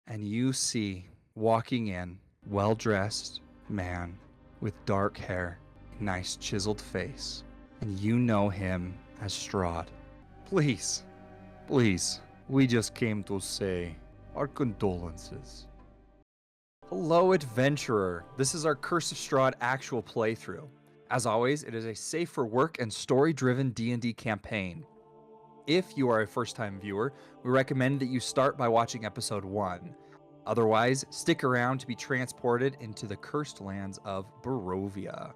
and you see walking in, well-dressed man with dark hair, nice chiseled face, and you know him as Strahd. Please, please, we just came to say our condolences. Hello, adventurer. This is our Curse of Strahd actual playthrough. As always, it is a safe for work and story-driven D&D campaign. If you are a first-time viewer, we recommend that you start by watching episode 1. Otherwise, stick around to be transported into the cursed lands of Barovia.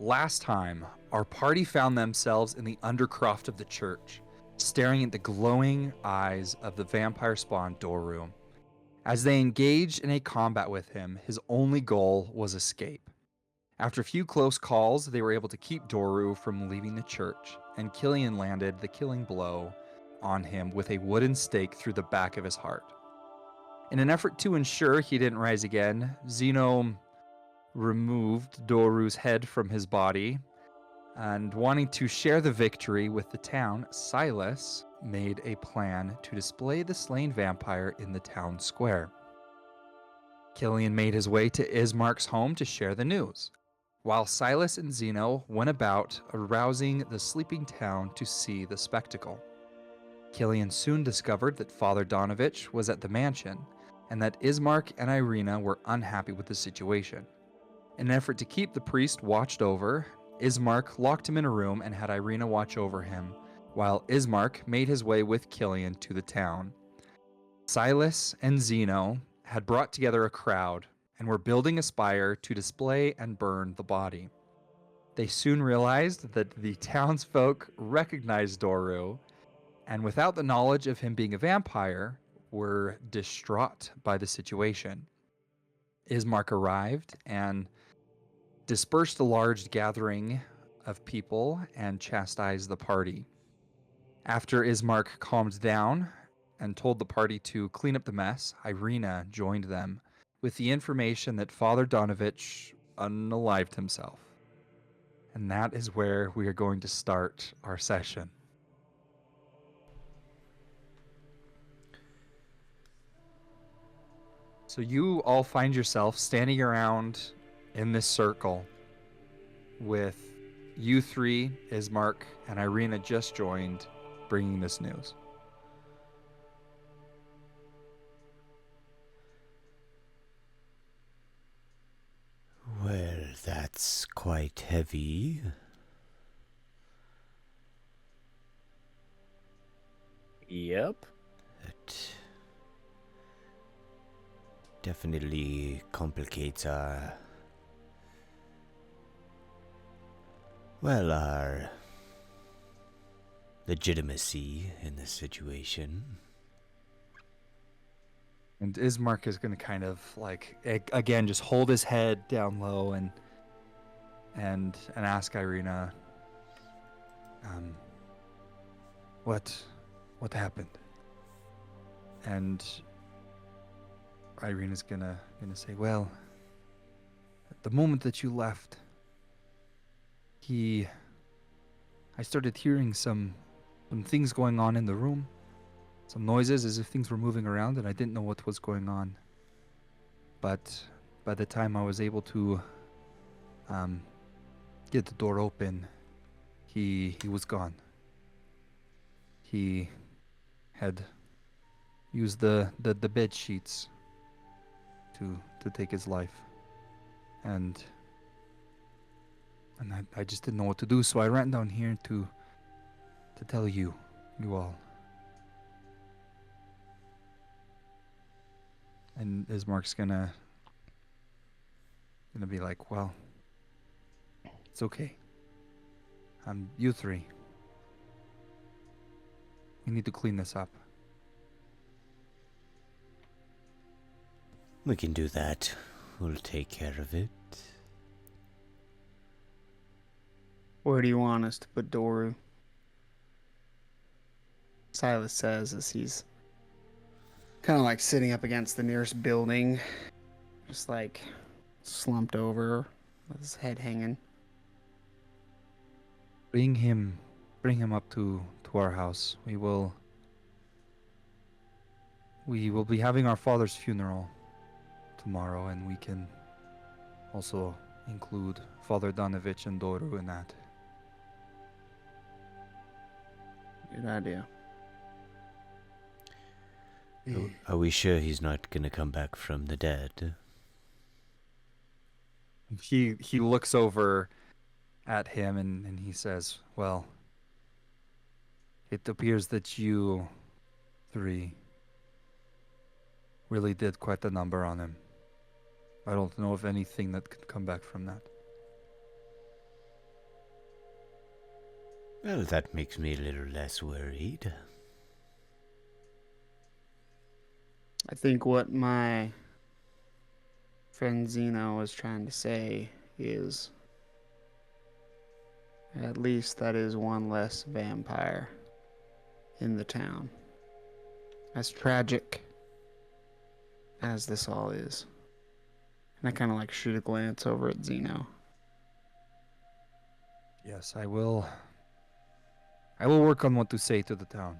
Last time, our party found themselves in the undercroft of the church, staring at the glowing eyes of the vampire spawn Doru. As they engaged in a combat with him, his only goal was escape. After a few close calls, they were able to keep Doru from leaving the church, and Killian landed the killing blow on him with a wooden stake through the back of his heart. In an effort to ensure he didn't rise again, Zeno removed Doru's head from his body, and wanting to share the victory with the town, Silas made a plan to display the slain vampire in the town square. Killian made his way to Ismark's home to share the news, while Silas and Zeno went about arousing the sleeping town to see the spectacle. Killian soon discovered that Father Donovich was at the mansion, and that Ismark and Ireana were unhappy with the situation. In an effort to keep the priest watched over, Ismark locked him in a room and had Ireana watch over him, while Ismark made his way with Killian to the town. Silas and Zeno had brought together a crowd and were building a spire to display and burn the body. They soon realized that the townsfolk recognized Doru, and without the knowledge of him being a vampire, were distraught by the situation. Ismark arrived and dispersed a large gathering of people and chastised the party. After Ismark calmed down and told the party to clean up the mess, Ireana joined them with the information that Father Donovich unalived himself. And that is where we are going to start our session. So you all find yourself standing around in this circle with you three, Ismark, and Ireana just joined, bringing this news. Well, that's quite heavy. Yep. It definitely complicates our legitimacy in this situation. And Ismark is going to kind of like again just hold his head down low and ask Ireana, what happened? And Irena's gonna say, well, at the moment that you left, I started hearing some things going on in the room. Some noises as if things were moving around, and I didn't know what was going on. But by the time I was able to get the door open, he was gone. He had use the bed sheets to take his life. And I just didn't know what to do, so I ran down here to tell you all. And Ismark's gonna be like, well, it's okay. You three. We need to clean this up. We can do that. We'll take care of it. Where do you want us to put Doru? Silas says as he's kind of like sitting up against the nearest building, just like slumped over with his head hanging. Bring him up to our house. We will be having our father's funeral tomorrow, and we can also include Father Donovich and Doru in that. Good idea. Are we sure he's not gonna come back from the dead? He looks over at him and he says, well, it appears that you three really did quite a number on him. I don't know of anything that could come back from that. Well, that makes me a little less worried. I think what my friend Zeno was trying to say is at least that is one less vampire in the town. As tragic as this all is. And I kind of like shoot a glance over at Zeno. Yes, I will work on what to say to the town.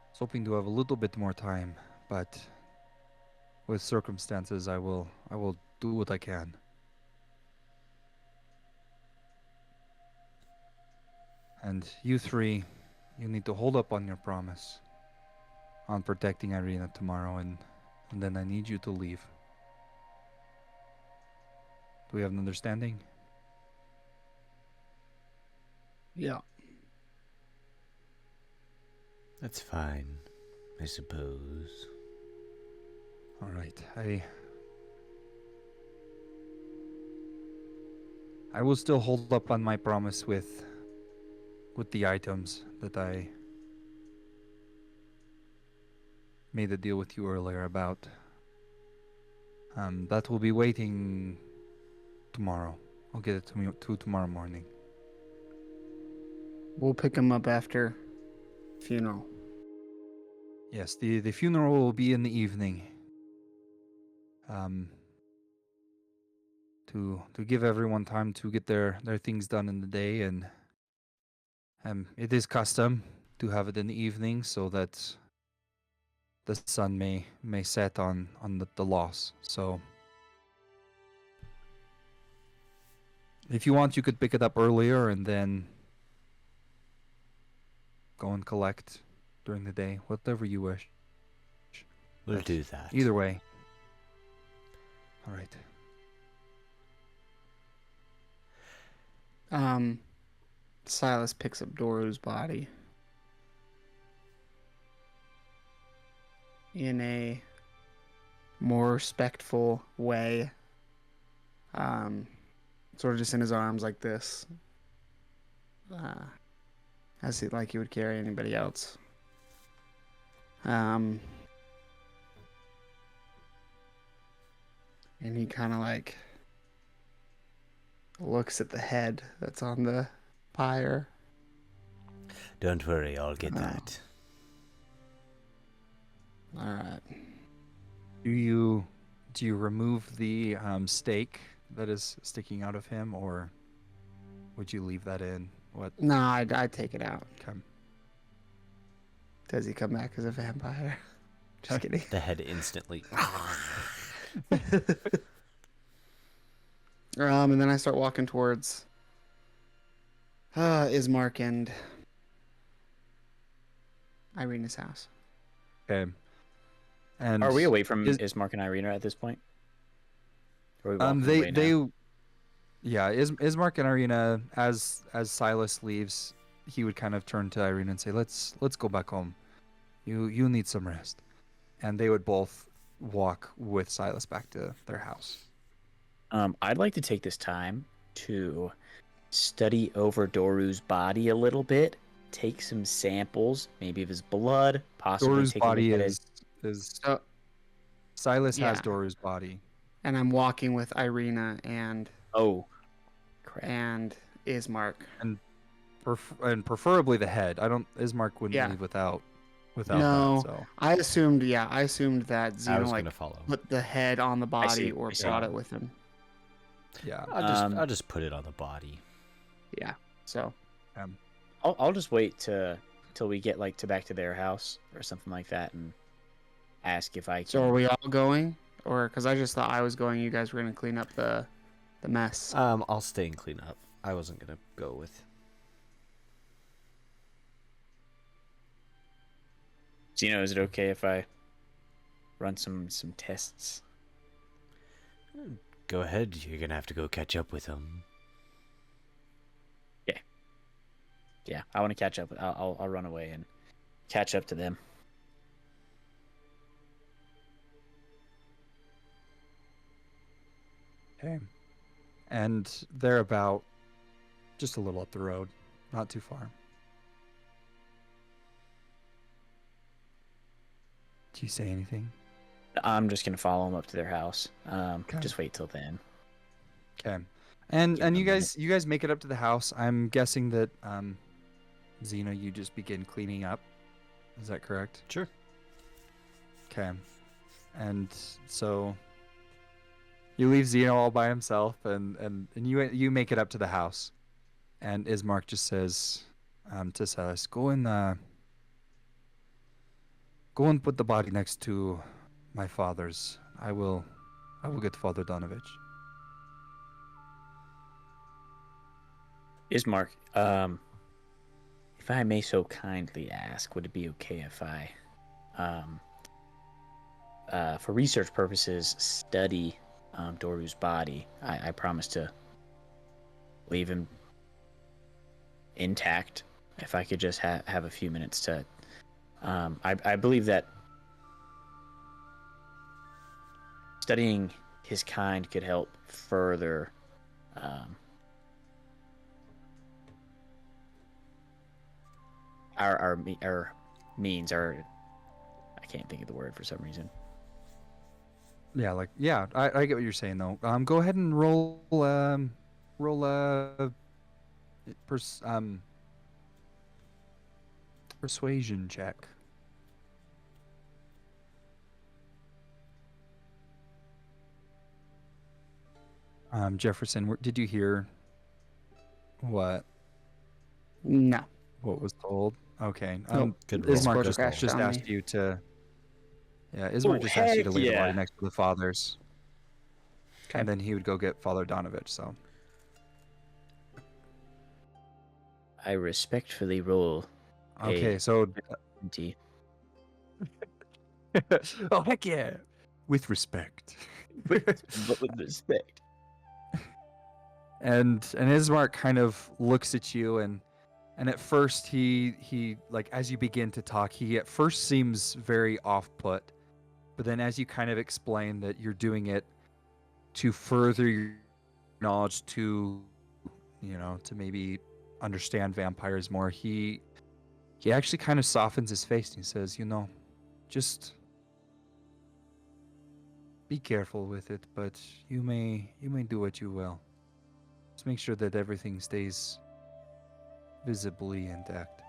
I was hoping to have a little bit more time, but with circumstances, I will do what I can. And you three, you need to hold up on your promise on protecting Ireana tomorrow, and then I need you to leave. Do we have an understanding? Yeah. That's fine, I suppose. All right. I will still hold up on my promise with the items that I made a deal with you earlier about. That will be waiting tomorrow. I'll get it to tomorrow morning. We'll pick him up after funeral. Yes, the funeral will be in the evening. To give everyone time to get their things done in the day, and it is custom to have it in the evening so that the sun may set on the loss. So if you want, you could pick it up earlier and then go and collect during the day, whatever you wish. We'll do that. Either way. All right. Silas picks up Doru's body in a more respectful way. Sort of just in his arms like this. As he like he would carry anybody else. And he kind of like looks at the head that's on the pyre. Don't worry, I'll get that. All right. Do you remove the stake that is sticking out of him, or would you leave that in? What? No, I'd take it out. Okay. Does he come back as a vampire? Just kidding. The head instantly. And then I start walking towards Ismark and Irena's house. Okay. And Are we away from is- Ismark and Ireana at this point? Or are we walking away now? they yeah, Ismark and Ireana, as Silas leaves, he would kind of turn to Ireana and say, let's go back home. You need some rest. And they would both walk with Silas back to their house. I'd like to take this time to study over Doru's body a little bit, take some samples, maybe of his blood, possibly Doru's take a look body at is So, Silas has yeah. Doru's body. and I'm walking with Ireana Oh, crap. and Ismark. And preferably the head. Ismark wouldn't Yeah. leave without No. that. So I assumed that I Xeno was like gonna follow. put the head on the body see, or I see. brought it with him. yeah. I'll just put it on the body. Yeah. So I'll just wait till we get like to back to their house or something like that and ask if I can. are we all going, or because I just thought I was going, you guys were gonna clean up the mess. I'll stay and clean up. I wasn't gonna go with. Zeno, is it okay if I run some tests? Go ahead. You're gonna have to go catch up with him. Yeah, I want to catch up. I'll run away and catch up to them. Okay. And they're about just a little up the road, not too far. Do you say anything? I'm just gonna follow them up to their house. Okay. Just wait till then. Okay. And Give you them a guys make it up to the house. I'm guessing that Xena, you just begin cleaning up. Is that correct? Sure. Okay. And so you leave Xeno all by himself and you make it up to the house. And Ismark just says to Silas, go and put the body next to my father's. I will get Father Donovich. Ismark, if I may so kindly ask, would it be okay if I, for research purposes, study Doru's body? I promise to leave him intact. If I could just have a few minutes to, I believe that studying his kind could help further our means. I can't think of the word for some reason. Yeah, I get what you're saying though. Go ahead and roll persuasion check. Jefferson, did you hear what No. was told? Okay. Good roll. Ismark Discord crashed just on asked me. you to. Yeah, Ismark just asked you to heck lay the body yeah. next to the father's, Okay. and then he would go get Father Donovich. So. I respectfully roll. Okay, so 20. oh heck yeah, with respect. but with respect. And Ismark kind of looks at you and at first he like as you begin to talk, he at first seems very off put, but then as you kind of explain that you're doing it to further your knowledge to to maybe understand vampires more, he actually kind of softens his face and he says, just be careful with it, but you may do what you will. Just make sure that everything stays visibly intact.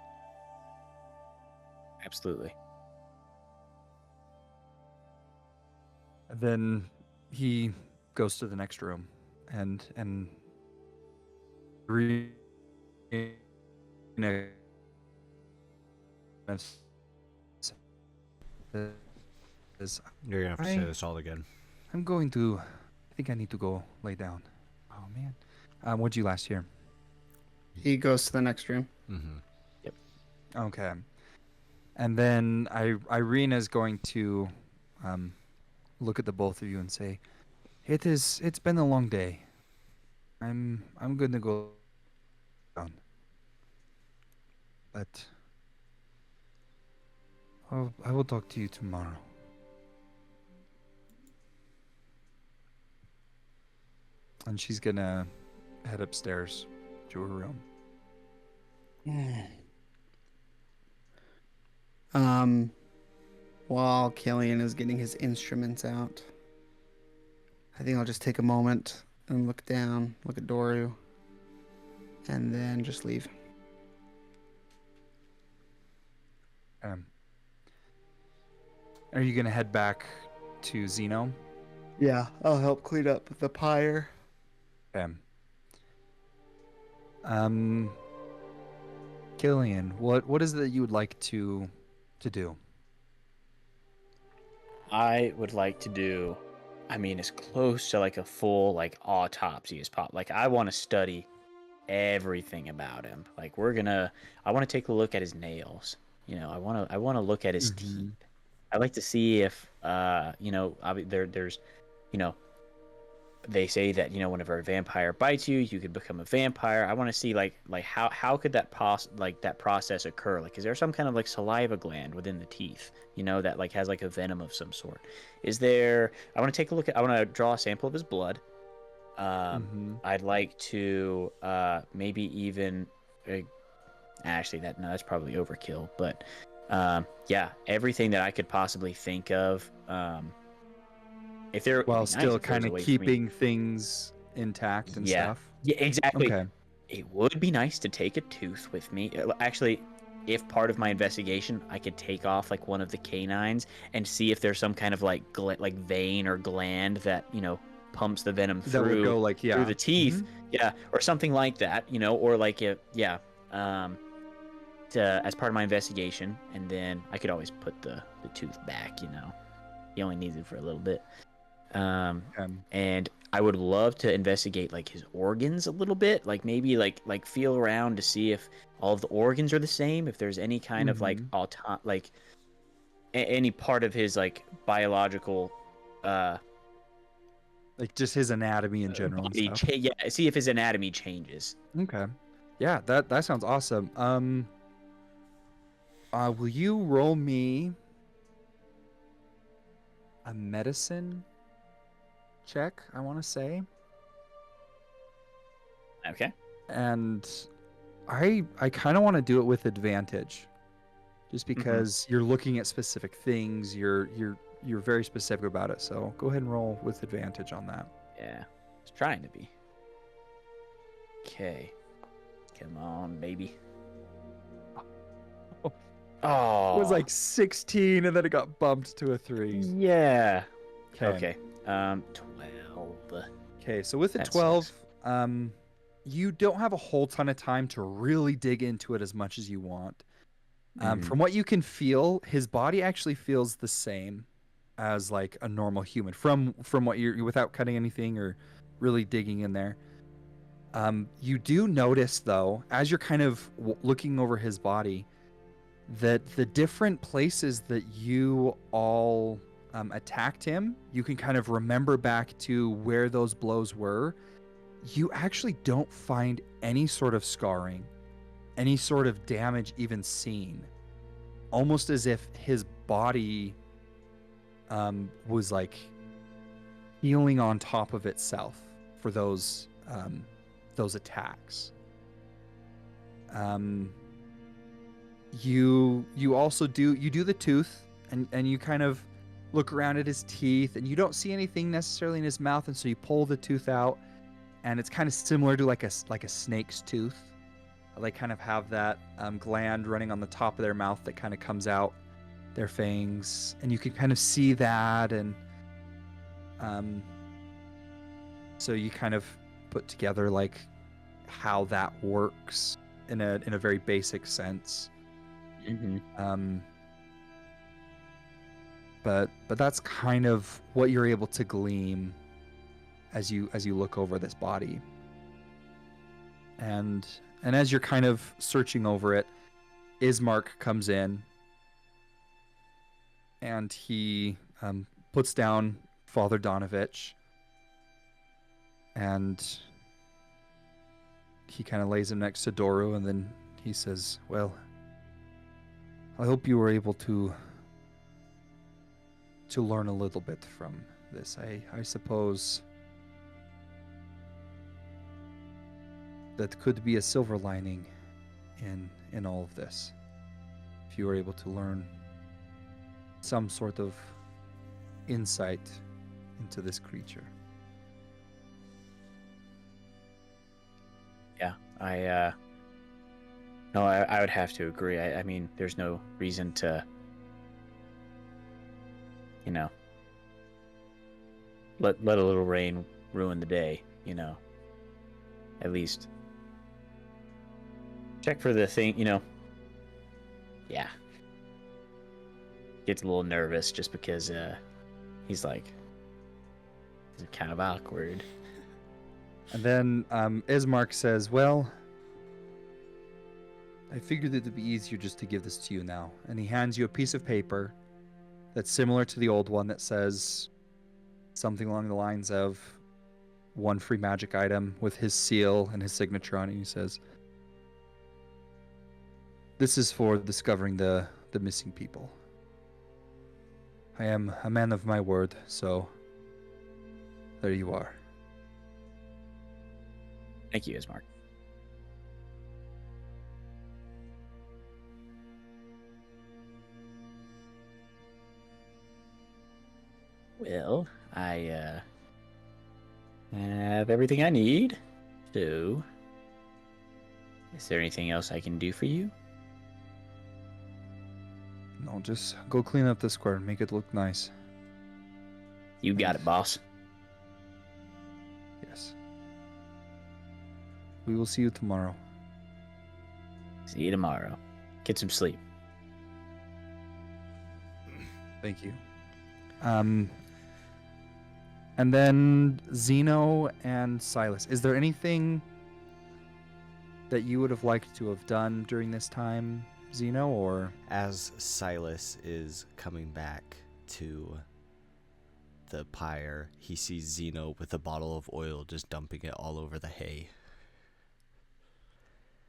Absolutely. And then he goes to the next room and You're gonna have to say this all again. I think I need to go lay down. Oh man. What'd you last year? He goes to the next room. Mm-hmm. Okay. And then Ireena is going to look at the both of you and say, It's been a long day. I'm gonna go down. But I will talk to you tomorrow. And she's gonna head upstairs to her room. While Killian is getting his instruments out, I think I'll just take a moment and look down, look at Doru, and then just leave. Are you gonna head back to Zeno? Yeah, I'll help clean up the pyre. Killian, what is it that you would like to do? I would like to do, I mean, as close to like a full like autopsy as possible. Like I want to study everything about him. Like I want to take a look at his nails. You know, I want to look at his teeth. I'd like to see if, there's, they say that, whenever a vampire bites you, you could become a vampire. I want to see like how could that process occur? Like, is there some kind of like saliva gland within the teeth, that like has like a venom of some sort? I want to take a look I want to draw a sample of his blood. I'd like to maybe even actually that's probably overkill, but yeah, everything that I could possibly think of. If they're While still kind of keeping things intact and stuff. Yeah, exactly. Okay. It would be nice to take a tooth with me. Actually, if part of my investigation, I could take off like one of the canines and see if there's some kind of like vein or gland that pumps the venom That would through go through the teeth, or something like that, or like as part of my investigation, and then I could always put the tooth back. He only needs it for a little bit. And I would love to investigate like his organs a little bit, like maybe like feel around to see if all of the organs are the same, if there's any kind of like any part of his like biological like just his anatomy in general and stuff. See if his anatomy changes. Okay. Yeah, that sounds awesome. Will you roll me a medicine check, I want to say? Okay. And I kind of want to do it with advantage, just because you're looking at specific things. You're very specific about it. So go ahead and roll with advantage on that. Yeah, I was trying to be. Okay. Come on, baby. Oh. It was like 16, and then it got bumped to a 3. Yeah. Okay. 12. Okay, so with a That 12, you don't have a whole ton of time to really dig into it as much as you want. From what you can feel, his body actually feels the same as like a normal human. From what you're without cutting anything or really digging in there. You do notice though, as you're kind of looking over his body, that the different places that you all attacked him, you can kind of remember back to where those blows were. You actually don't find any sort of scarring, any sort of damage even seen. Almost as if his body was like healing on top of itself for those attacks. You also do the tooth, and you kind of look around at his teeth, and you don't see anything necessarily in his mouth, and so you pull the tooth out, and it's kind of similar to like a snake's tooth. They kind of have that gland running on the top of their mouth that kind of comes out their fangs, and you can kind of see that, and so you kind of put together like how that works in a very basic sense. But that's kind of what you're able to glean as you look over this body. And as you're kind of searching over it, Ismark comes in and he puts down Father Donovich, and he kind of lays him next to Doru, and then he says, well, I hope you were able to learn a little bit from this. I suppose that could be a silver lining in all of this. If you were able to learn some sort of insight into this creature. Yeah, I would have to agree. I mean, there's no reason to, let a little rain ruin the day, At least check for the thing, Yeah. Gets a little nervous just because he's like, it's kind of awkward. And then Ismark says, well, I figured it'd be easier just to give this to you now. And he hands you a piece of paper that's similar to the old one that says something along the lines of 1 free magic item with his seal and his signature on it. He says, this is for discovering the missing people. I am a man of my word, so there you are. Thank you, Ismark. Well, I have everything I need. So, is there anything else I can do for you? No, just go clean up the square and make it look nice. You got it, boss. Yes. We will see you tomorrow. See you tomorrow. Get some sleep. Thank you. And then Zeno and Silas. Is there anything that you would have liked to have done during this time, Zeno, or? As Silas is coming back to the pyre, he sees Zeno with a bottle of oil just dumping it all over the hay.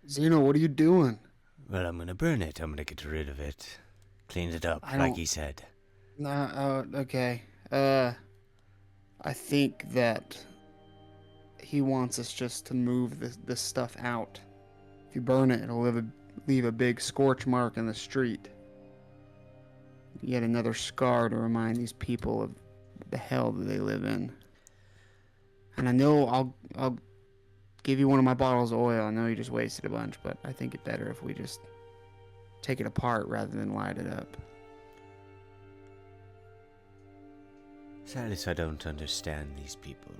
Zeno, what are you doing? Well, I'm gonna burn it. I'm gonna get rid of it. Clean it up, like he said. Nah, okay. I think that he wants us just to move this stuff out. If you burn it, it'll leave a big scorch mark in the street. Yet another scar to remind these people of the hell that they live in. And I know I'll give you one of my bottles of oil. I know you just wasted a bunch, but I think it's better if we just take it apart rather than light it up. Silas, I don't understand these people.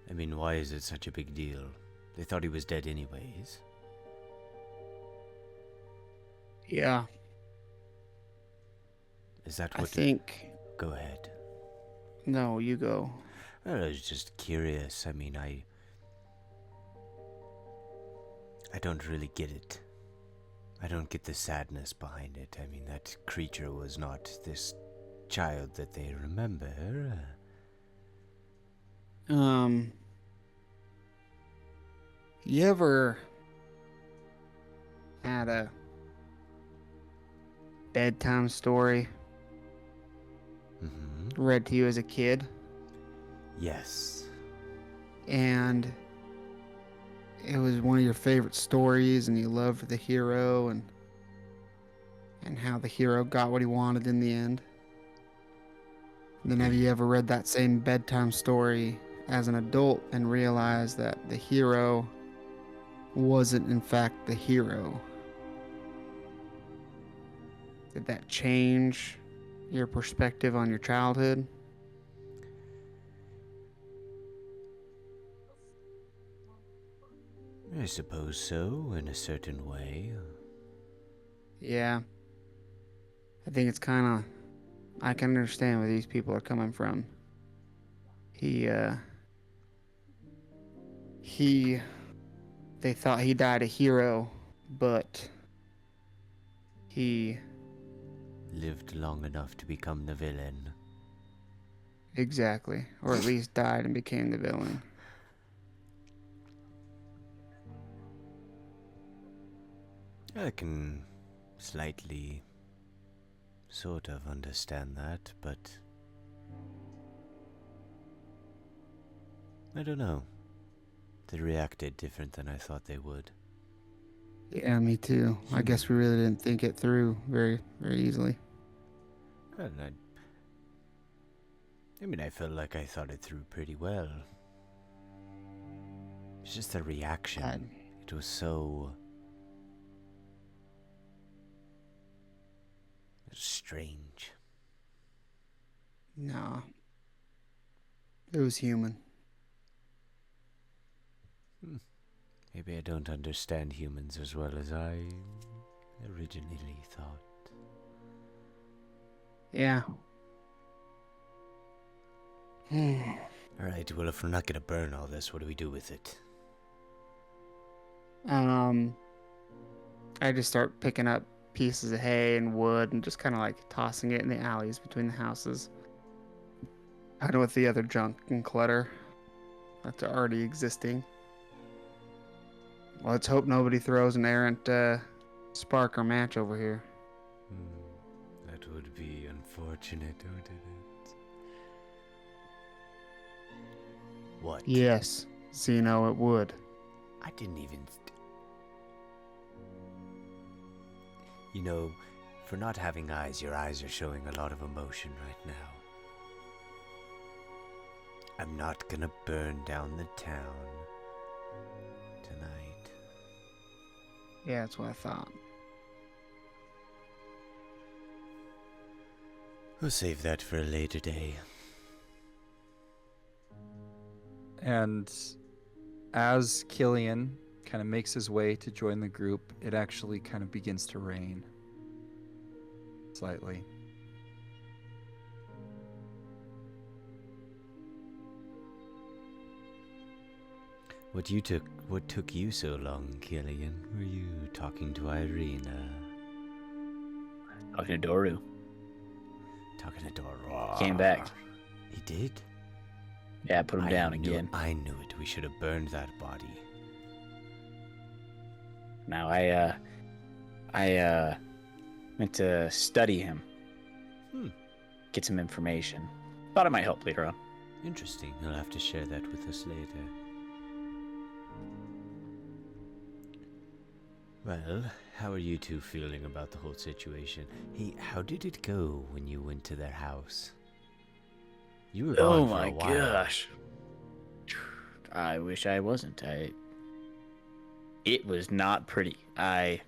I mean, why is it such a big deal? They thought he was dead anyways. Yeah. Is that what... I think... Go ahead. No, you go. Well, I was just curious. I mean, I don't really get it. I don't get the sadness behind it. I mean, that creature was not this child that they remember. You ever had a bedtime story read to you as a kid? Yes. And it was one of your favorite stories, and you loved the hero and how the hero got what he wanted in the end. And then have you ever read that same bedtime story as an adult and realized that the hero wasn't in fact the hero? Did that change your perspective on your childhood? I suppose so, in a certain way. Yeah. I think it's kind of... I can understand where these people are coming from. They thought he died a hero, but He Lived long enough to become the villain. exactly, or at least died and became the villain. I can slightly sort of understand that, but I don't know. They reacted different than I thought they would. Yeah, me too. I guess we really didn't think it through very, very easily. And I mean, I felt like I thought it through pretty well. It's just the reaction. It was so strange. No. It was human. Maybe I don't understand humans as well as I originally thought. Yeah. Alright, well, if we're not gonna burn all this, what do we do with it? I just start picking up pieces of hay and wood and just kind of like tossing it in the alleys between the houses. Kind of with the other junk and clutter that's already existing. Let's hope nobody throws an errant spark or match over here. That would be unfortunate, wouldn't it? What? Yes, Zeno, it would. I didn't even... You know, for not having eyes, your eyes are showing a lot of emotion right now. I'm not gonna burn down the town tonight. Yeah, that's what I thought. We'll save that for a later day. And as Killian kind of makes his way to join the group, it actually kind of begins to rain. Slightly. What took you so long, Killian? Were you talking to Ireana? Talking to Doru. Talking to Dora. Came back. He did? Yeah, put him down again. I knew it. We should have burned that body. Now I went to study him. Get some information. Thought it might help later on. Interesting. You'll have to share that with us later. Well, how are you two feeling about the whole situation? Hey, how did it go when you went to their house? You were gone for a while. Oh my gosh. I wish I wasn't. It was not pretty. I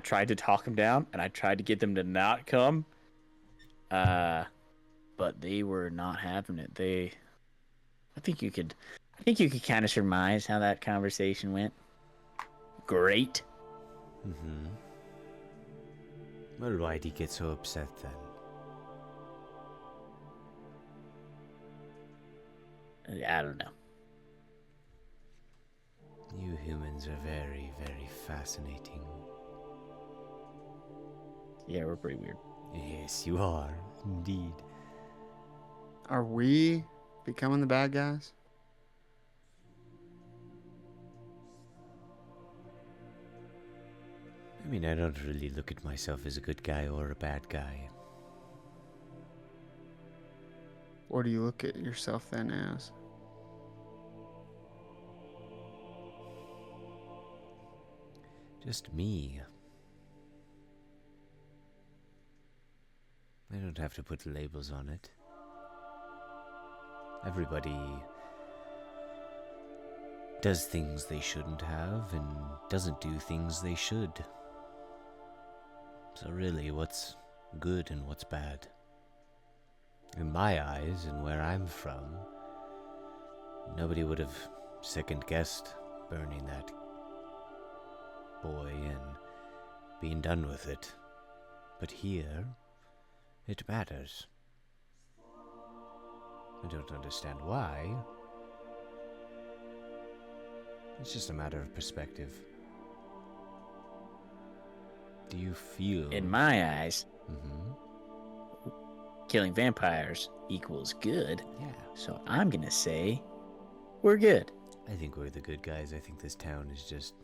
tried to talk them down and I tried to get them to not come. But they were not having it. I think you could kind of surmise how that conversation went. Great. Well, why'd he get so upset then? I don't know. You humans are very, very fascinating. Yeah, we're pretty weird. Yes, you are, indeed. Are we becoming the bad guys? I mean, I don't really look at myself as a good guy or a bad guy. Or do you look at yourself then as? Just me. I don't have to put labels on it. Everybody does things they shouldn't have and doesn't do things they should. So really, what's good and what's bad? In my eyes and where I'm from, nobody would have second-guessed burning that boy and being done with it. But here, it matters. I don't understand why. It's just a matter of perspective. Do you feel... In my eyes, Mm-hmm. killing vampires equals good. Yeah. So I'm gonna say we're good. I think we're the good guys. I think this town is just...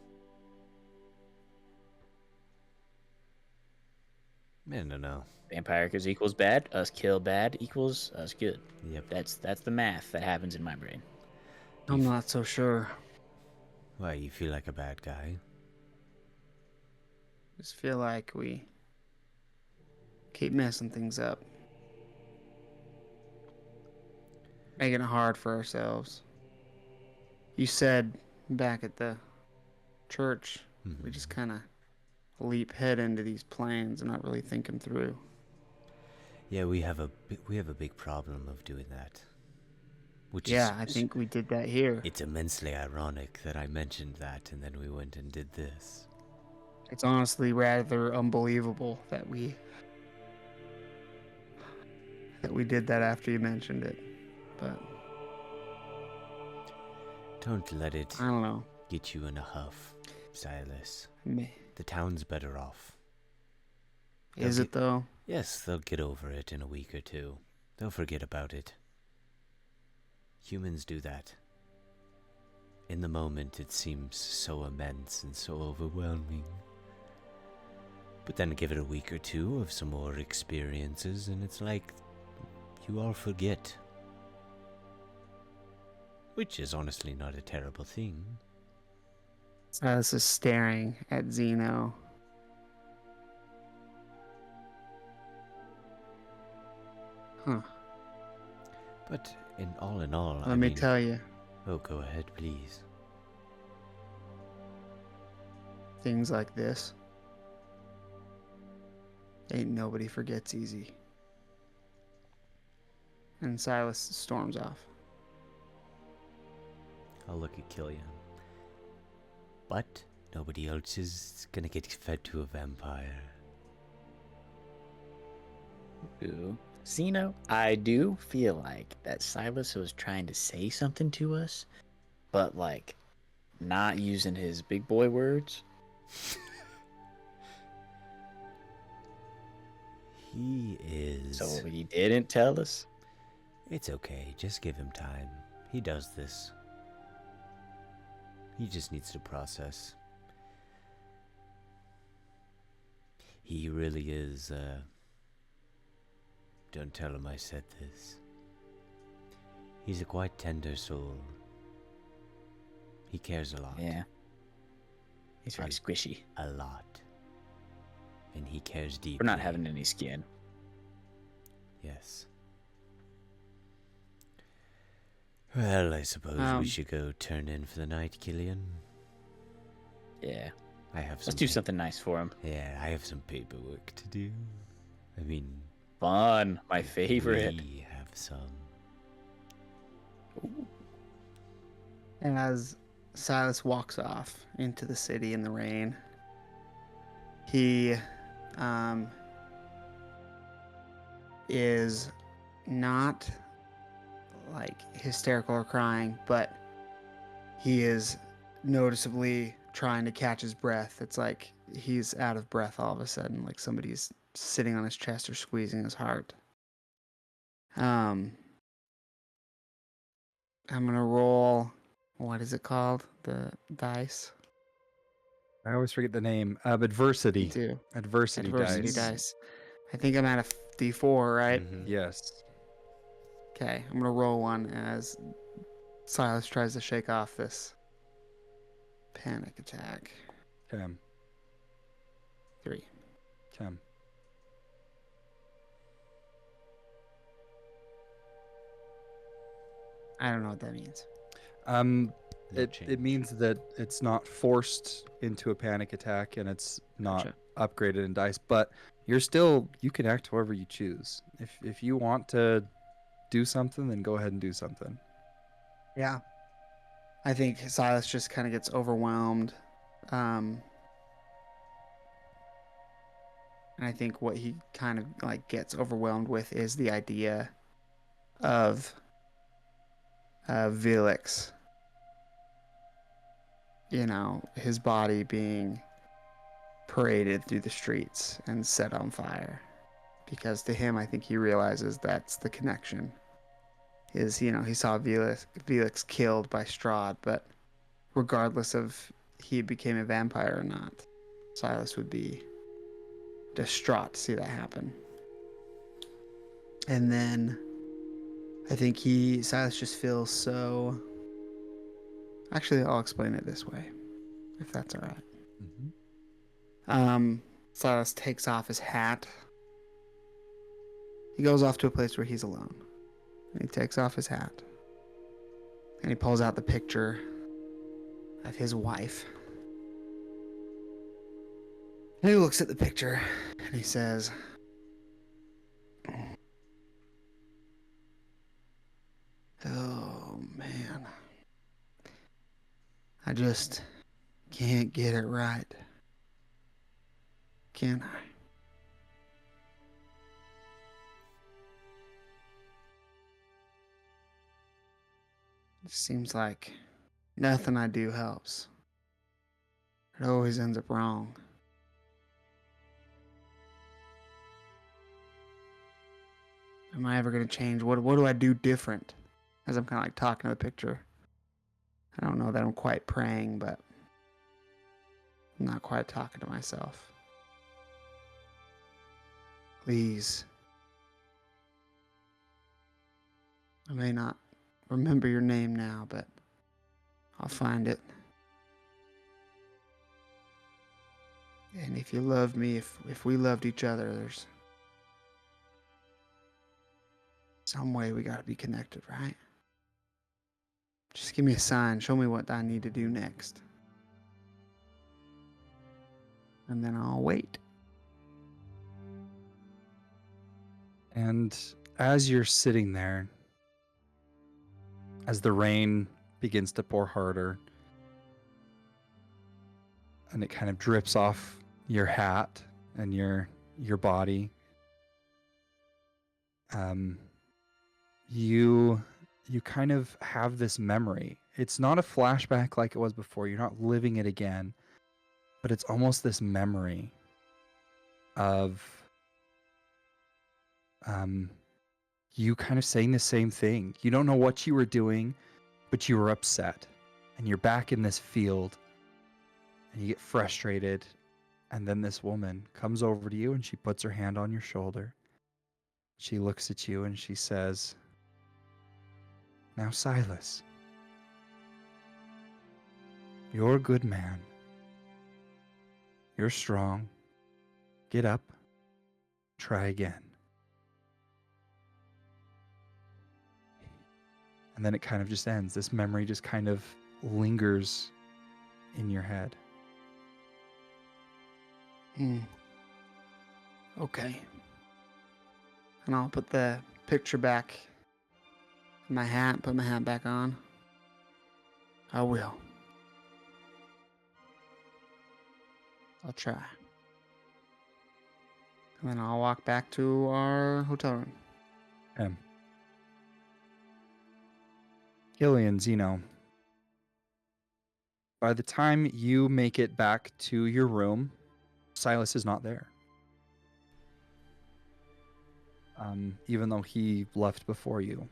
I don't know. Vampire kills equals bad. Us kill bad equals us good. Yep. That's the math that happens in my brain. I'm not so sure. Why, you feel like a bad guy? Just feel like we keep messing things up. Making it hard for ourselves. You said back at the church, we just kind of leap head into these plans and not really think them through. Yeah, we have a big problem of doing that. Which Yeah, is, I think we did that here. it's immensely ironic that I mentioned that and then we went and did this. It's honestly rather unbelievable that we did that after you mentioned it. But Don't let it I don't know. get you in a huff, Silas. Me. The town's better off. Is it though? Yes, they'll get over it in a week or two. They'll forget about it. Humans do that. In the moment, it seems so immense and so overwhelming. But then give it a week or two of some more experiences, and it's like you all forget. Which is honestly not a terrible thing. Silas is staring at Zeno. Huh. But in all, Let me tell you, Oh, go ahead, please. things like this, ain't nobody forgets easy. And Silas storms off. I'll look at Killian. But nobody else is gonna get fed to a vampire. Ooh. Zeno, I do feel like that Silas was trying to say something to us, but like not using his big boy words. He is... So he didn't tell us. It's okay, just give him time. He does this. He just needs to process. He really is, Don't tell him I said this. He's a quite tender soul. He cares a lot. Yeah. He's very squishy. A lot. And he cares deeply. We're not having any skin. Yes. Well, I suppose we should go turn in for the night, Killian. Yeah. I have some... Let's do something nice for him. Yeah, I have some paperwork to do. I mean... Fun. My favorite. We have some. Ooh. And as Silas walks off into the city in the rain, he is not like hysterical or crying, but he is noticeably trying to catch his breath. It's like he's out of breath all of a sudden, like somebody's sitting on his chest or squeezing his heart. I'm gonna roll, what is it called? The dice? I always forget the name. Adversity. Me too. Adversity dice. I think I'm at a D4, right? Mhm. Yes. Okay, I'm gonna roll one as Silas tries to shake off this panic attack. Okay. 3. Okay. I don't know what that means. No It change. means that it's not forced into a panic attack and it's not Gotcha. upgraded in dice, but you can act however you choose. If you want to do something, then go ahead and do something. Yeah. I think Silas just kind of gets overwhelmed. And I think what he kind of like gets overwhelmed with is the idea of Felix, his body being paraded through the streets and set on fire. Because to him, I think he realizes that's the connection. Is, you know, he saw Felix killed by Strahd, but regardless of he became a vampire or not, Silas would be distraught to see that happen. And then I think Silas just feels so... Actually, I'll explain it this way, if that's all right. Mm-hmm. Silas takes off his hat. He goes off to a place where he's alone. And he takes off his hat. And he pulls out the picture of his wife. And he looks at the picture and he says, "Oh, man. I just can't get it right. Can I?" It seems like nothing I do helps. It always ends up wrong. Am I ever going to change? What do I do different? As I'm kind of like talking to the picture. I don't know that I'm quite praying, but I'm not quite talking to myself. Please. I may not remember your name now, but I'll find it. And if you love me, if we loved each other, there's some way we gotta be connected, right? Just give me a sign. Show me what I need to do next. And then I'll wait. And as you're sitting there, as the rain begins to pour harder, and it kind of drips off your hat and your body, you kind of have this memory. It's not a flashback like it was before. You're not living it again, but it's almost this memory of you kind of saying the same thing. You don't know what you were doing, but you were upset, and you're back in this field, and you get frustrated, and then this woman comes over to you and she puts her hand on your shoulder. She looks at you and she says, "Now, Silas, you're a good man. You're strong. Get up. Try again." And then it kind of just ends. This memory just kind of lingers in your head. Okay. And I'll put the picture back in my hat, put my hat back on. I will. I'll try. And then I'll walk back to our hotel room. Killian, Zeno, by the time you make it back to your room, Silas is not there. Even though he left before you.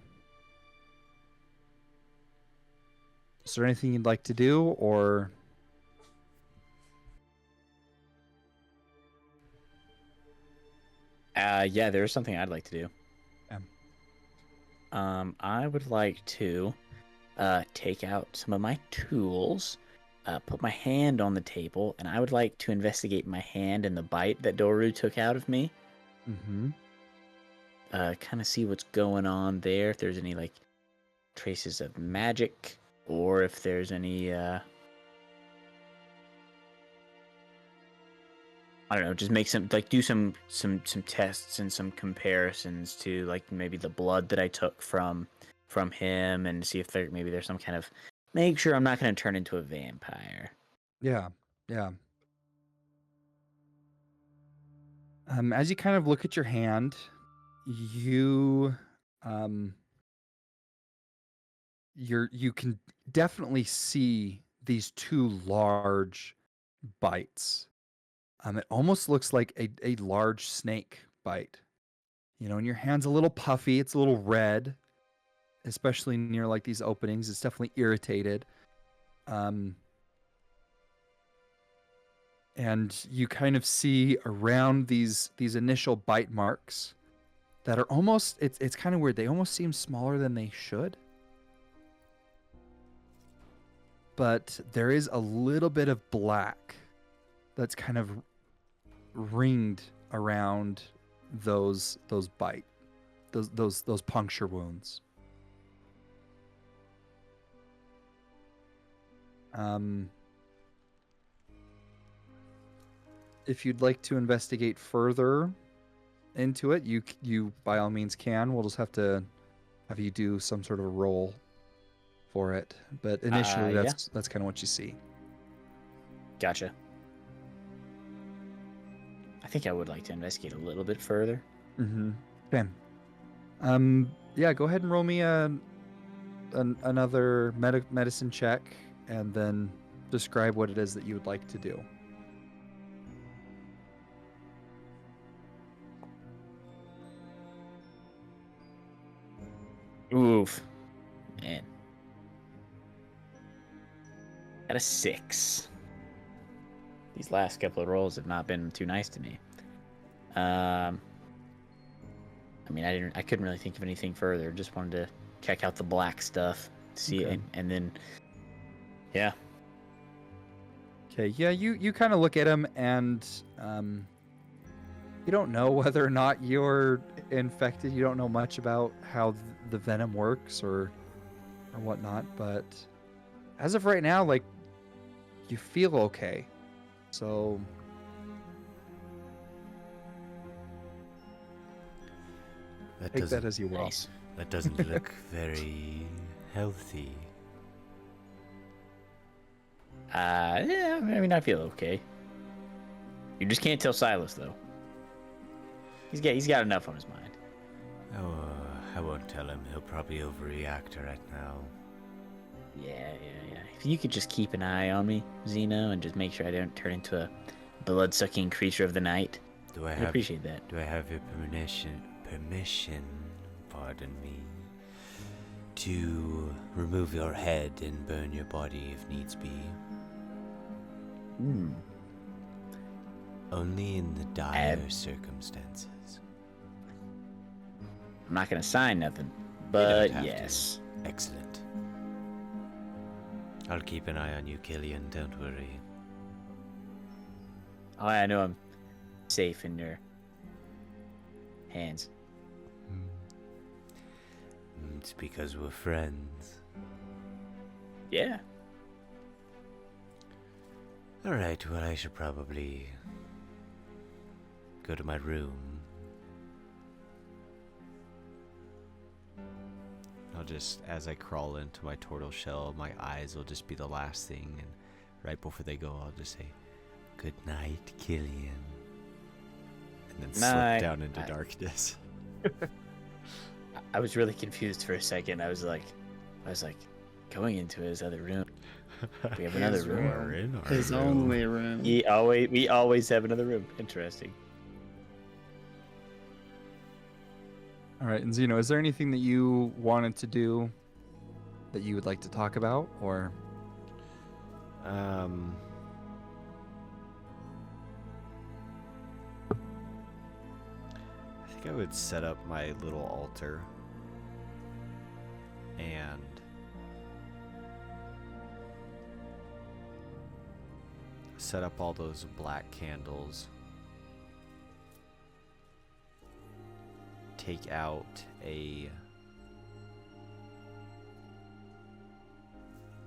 Is there anything you'd like to do, or... Yeah, there's something I'd like to do. I would like to take out some of my tools, put my hand on the table, and I would like to investigate my hand and the bite that Doru took out of me. Mm-hmm. Kind of see what's going on there, if there's any like traces of magic, or if there's any I don't know, just make some, like, do some tests and some comparisons to, like, maybe the blood that I took from him, and see if there's some kind of, make sure I'm not going to turn into a vampire. Yeah. As you kind of look at your hand, you can definitely see these two large bites It almost looks like a large snake bite. And your hand's a little puffy. It's a little red, especially near like these openings. It's definitely irritated. And you kind of see around these initial bite marks that are almost, it's kind of weird. They almost seem smaller than they should. But there is a little bit of black that's kind of ringed around those puncture wounds. If you'd like to investigate further into it, you by all means can. We'll just have to have you do some sort of a roll for it. But initially, that's kind of what you see. Gotcha. I think I would like to investigate a little bit further. Mm-hmm. Okay. Yeah, go ahead and roll me another medicine check, and then describe what it is that you would like to do. Oof. Man. Got a 6. These last couple of rolls have not been too nice to me. I mean, I couldn't really think of anything further. Just wanted to check out the black stuff, see it, and then, yeah. Okay, yeah, you kind of look at him, and you don't know whether or not you're infected. You don't know much about how the venom works or whatnot, but as of right now, like, you feel okay. So take that as you will. Nice. That doesn't look very healthy. Yeah, I mean, I feel okay. You just can't tell Silas, though. He's got enough on his mind. Oh, I won't tell him. He'll probably overreact right now. Yeah. If you could just keep an eye on me, Zeno, and just make sure I don't turn into a blood-sucking creature of the night, I'd appreciate that. Do I have your permission, pardon me, to remove your head and burn your body if needs be? Only in the dire circumstances. I'm not gonna sign nothing, but have yes. to. Excellent. I'll keep an eye on you, Killian, don't worry. Oh, I know I'm safe in your hands. It's because we're friends. Yeah. Alright, well, I should probably go to my room. I'll just, as I crawl into my turtle shell, my eyes will just be the last thing, and right before they go, I'll just say, "Good night, Killian," and then slip down into darkness. I was really confused for a second. I was like, going into his other room. We have another room. We're in our His room. only room. We always have another room. Interesting. All right, and Zeno, is there anything that you wanted to do that you would like to talk about, or? I think I would set up my little altar and set up all those black candles. Take out a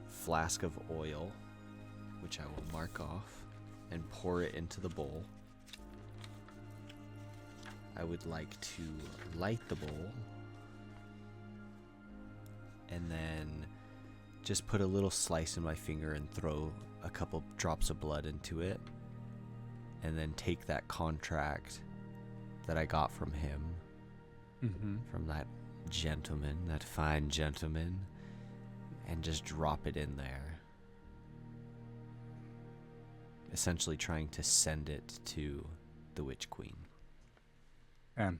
flask of oil, which I will mark off, and pour it into the bowl. I would like to light the bowl and then just put a little slice in my finger and throw a couple drops of blood into it, and then take that contract that I got from him, from that gentleman, that fine gentleman, and just drop it in there. essentially trying to send it to the Witch Queen. And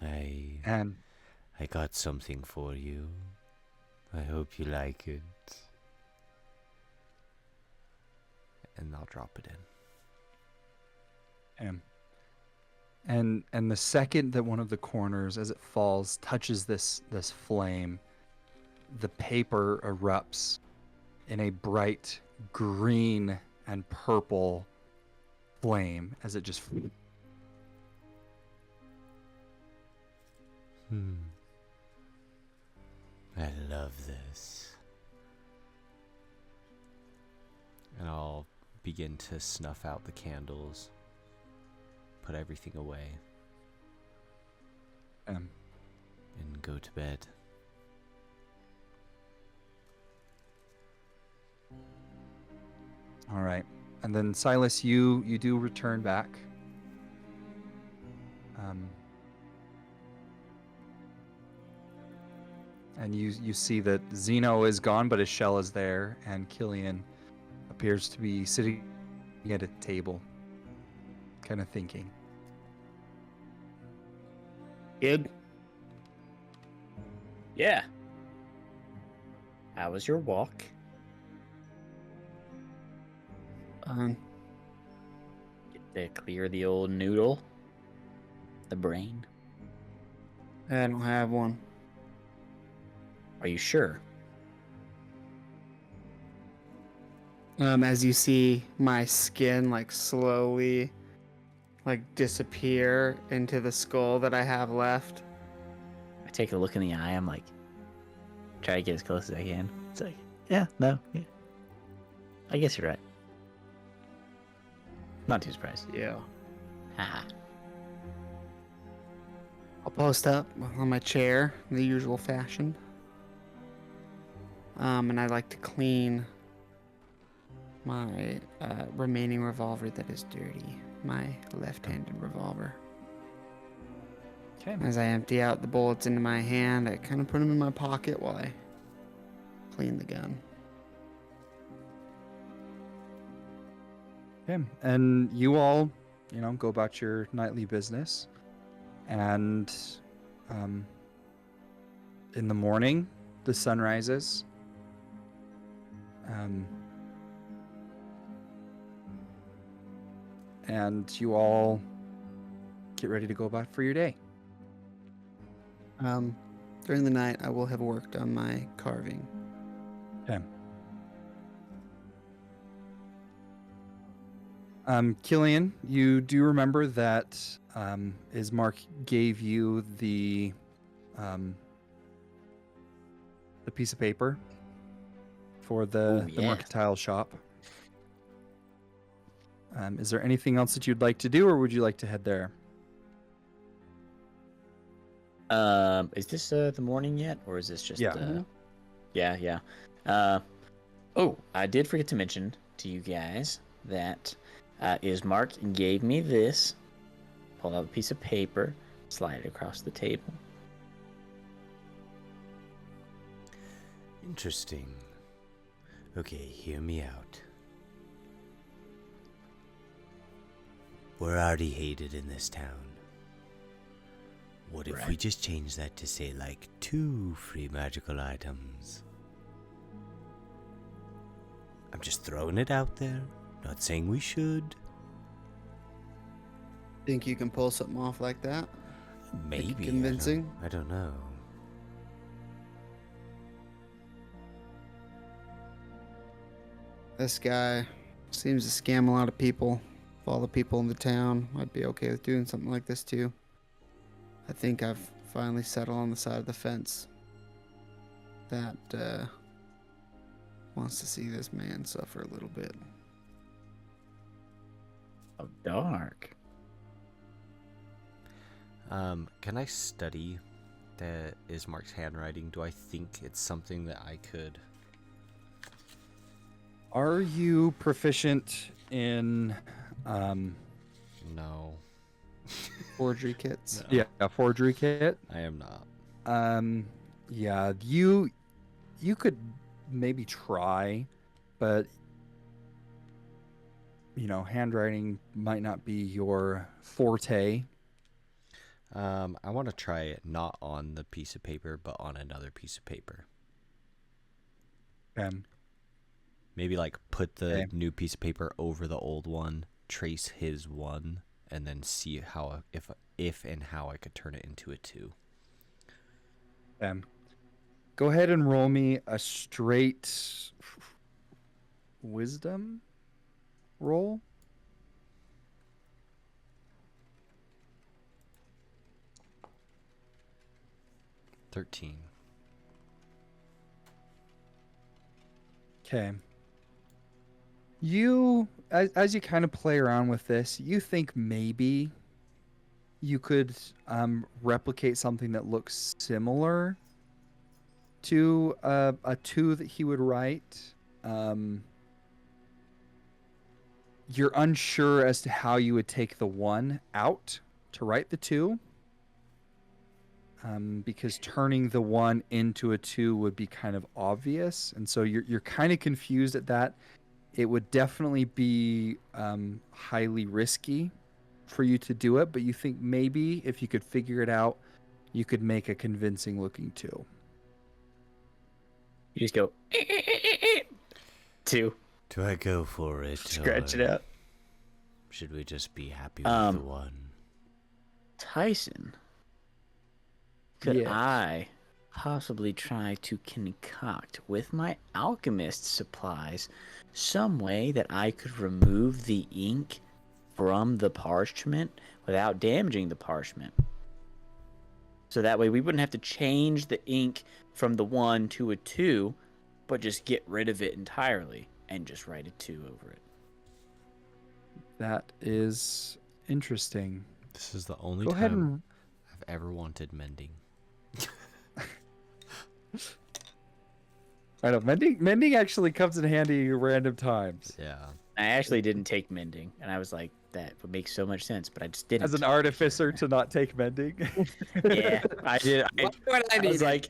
I got something for you. I hope you like it. And I'll drop it in. And the second that one of the corners, as it falls, touches this flame, the paper erupts in a bright green and purple flame as it just I love this. And I'll begin to snuff out the candles, put everything away, and go to bed. All right. And then Silas, you do return back. And you see that Zeno is gone, but his shell is there, and Killian appears to be sitting at a table, kind of thinking. Kid? Yeah. How was your walk? Get to clear the old noodle? The brain? I don't have one. Are you sure? As you see my skin like slowly like disappear into the skull that I have left. I take a look in the eye. I'm like, try to get as close as I can. It's like, yeah, no, yeah. I guess you're right. Not too surprised. Yeah. Haha. I'll post up on my chair in the usual fashion. And I like to clean my remaining revolver that is dirty. My left-handed revolver. Okay. As I empty out the bullets into my hand, I kind of put them in my pocket while I clean the gun. Okay. And you all, go about your nightly business. And in the morning, the sun rises. And you all get ready to go about for your day. During the night, I will have worked on my carving. Okay. Killian, you do remember that Ismark gave you the piece of paper for the yeah. mercantile shop. Is there anything else that you'd like to do, or would you like to head there? Is this the morning yet, or is this just? Yeah. Yeah. Oh, I did forget to mention to you guys that Ismark gave me this. Pull out a piece of paper, slide it across the table. Interesting. Okay, hear me out. We're already hated in this town. What if we just change that to say, like, 2 free magical items? I'm just throwing it out there. Not saying we should. Think you can pull something off like that? Maybe. Convincing? I don't know. This guy seems to scam a lot of people. Of all the people in the town, I'd be okay with doing something like this too. I think I've finally settled on the side of the fence that wants to see this man suffer a little bit. Oh, dark. Can I study the Ismark's handwriting? Do I think it's something that I could? Are you proficient in No. Forgery kits. No. yeah, a forgery kit? I am not. Yeah, you could maybe try, but handwriting might not be your forte. I want to try it not on the piece of paper, but on another piece of paper. Maybe like put the new piece of paper over the old one, trace his one, and then see how if and how I could turn it into a 2. Go ahead and roll me a straight wisdom roll. $13. Okay. You, as you kind of play around with this, you think maybe you could replicate something that looks similar to a 2 that he would write. You're unsure as to how you would take the 1 out to write the 2. Because turning the 1 into a 2 would be kind of obvious, and so you're kind of confused at that. It would definitely be highly risky for you to do it, but you think maybe if you could figure it out, you could make a convincing looking 2. You just go 2. Do I go for it? Scratch it or out. Should we just be happy with the 1? Tyson, could Yes. I possibly try to concoct with my alchemist supplies some way that I could remove the ink from the parchment without damaging the parchment? So that way we wouldn't have to change the ink from the 1 to a 2, but just get rid of it entirely and just write a 2 over it. That is interesting. This is the only Go ahead time and I've ever wanted mending. I know mending actually comes in handy random times. Yeah. I actually didn't take mending, and I was like, that would make so much sense, but I just didn't. As an artificer to not take mending. Yeah, I did. I was like,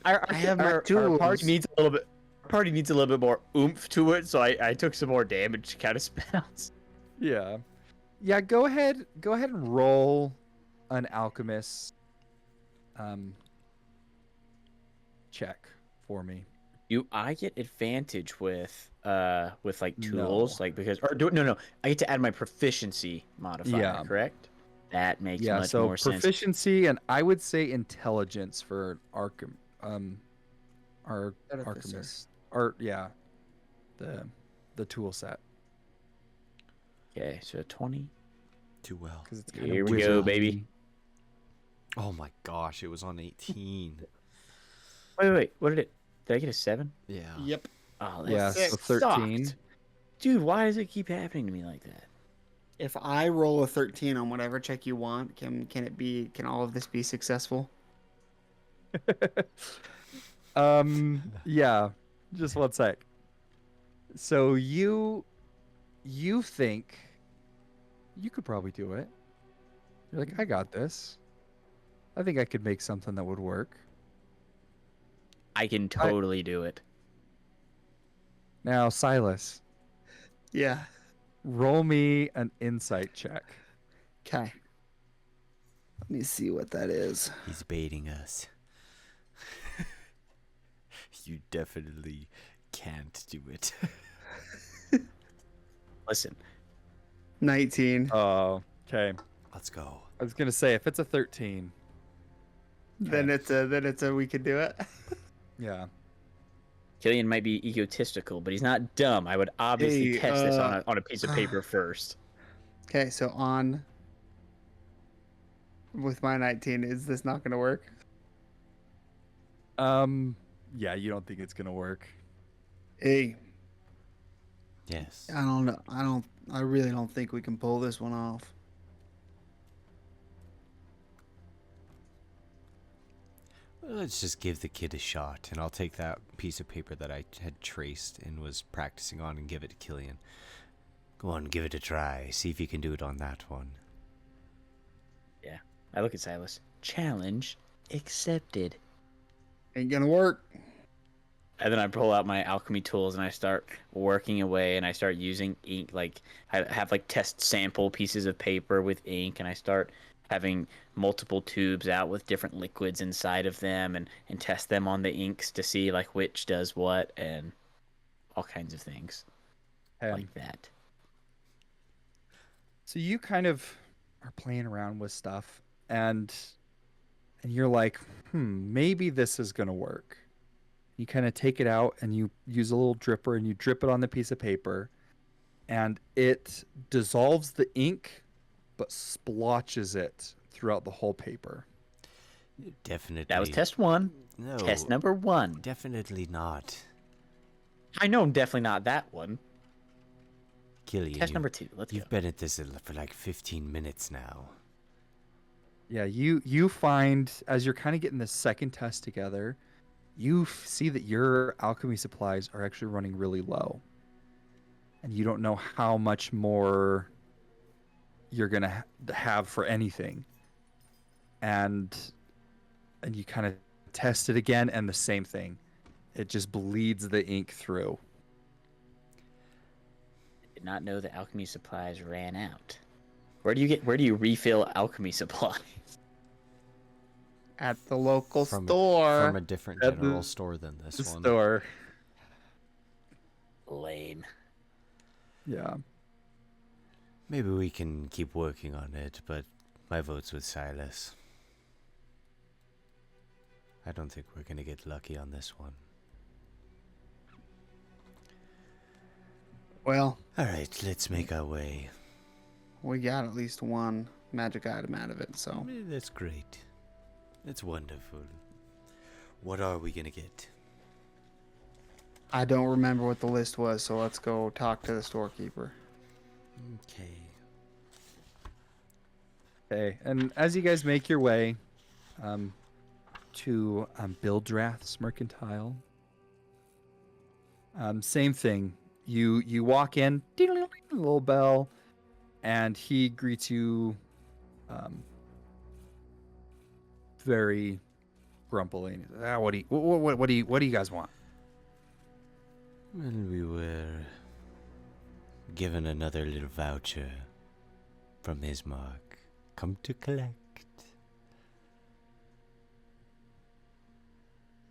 I have my our tools. party needs a little bit. Party needs a little bit more oomph to it, so I took some more damage kind of spells. Yeah. Go ahead and roll an alchemist check for me. Do I get advantage with like tools, No. like because no, I get to add my proficiency modifier, Yeah. correct? That makes Yeah, much so more sense. proficiency and I would say intelligence for our Artificer. alchemist. Or yeah. The tool set. Okay, so 20. Too well. Because it's Here we go, baby. Oh my gosh, it was on 18. Wait, what did I get a 7? Yeah. Yep. Oh, Yeah, that so 13. sucked. Dude, why does it keep happening to me like that? If I roll a 13 on whatever check you want, can all of this be successful? Yeah. Just one sec. So you think you could probably do it. You're like, I got this. I think I could make something that would work. I can totally do it. Now, Silas, Yeah. roll me an insight check. Okay. Let me see what that is. He's baiting us. You definitely can't do it. Listen, 19. Oh, okay. Let's go. I was gonna say if it's a 13, Then it's a we could do it. yeah. Killian might be egotistical, but he's not dumb. I would obviously Hey, test this on a piece of paper first. Okay, so on with my 19, is this not going to work? Yeah, you don't think it's gonna work. Hey, Yes. I don't know. I really don't think we can pull this one off. Well, let's just give the kid a shot, and I'll take that piece of paper that I had traced and was practicing on and give it to Killian. Go on, give it a try. See if you can do it on that one. Yeah. I look at Silas. Challenge accepted. Ain't gonna work. And then I pull out my alchemy tools and I start working away and I start using ink. Like I have like test sample pieces of paper with ink and I start having multiple tubes out with different liquids inside of them and test them on the inks to see like which does what and all kinds of things like that. So you kind of are playing around with stuff and you're like, maybe this is gonna work. You kind of take it out and you use a little dripper and you drip it on the piece of paper and it dissolves the ink but splotches it throughout the whole paper. Definitely. That was test 1. No. Test number 1. Definitely not. I know definitely not that one. Killian, Test number 2. Let's go. You've been at this for like 15 minutes now. Yeah, you find as you're kind of getting the second test together, you see that your alchemy supplies are actually running really low. And you don't know how much more you're going to have for anything. And you kind of test it again and the same thing. It just bleeds the ink through. Did not know the alchemy supplies ran out. Where do you refill alchemy supplies? At the local From store. a different At general the- store than this The one. store. Lame. Yeah. Maybe we can keep working on it, but my vote's with Silas. I don't think we're gonna get lucky on this one. Well, Alright, let's make our way. we got at least one magic item out of it, so. That's great. It's wonderful. What are we gonna get? I don't remember what the list was, so let's go talk to the storekeeper. Okay. Okay, and as you guys make your way to Bildrath's Mercantile, same thing. You walk in, little bell, and he greets you very grumpily. What do you guys want? Well, we were given another little voucher from Ismark. Come to collect.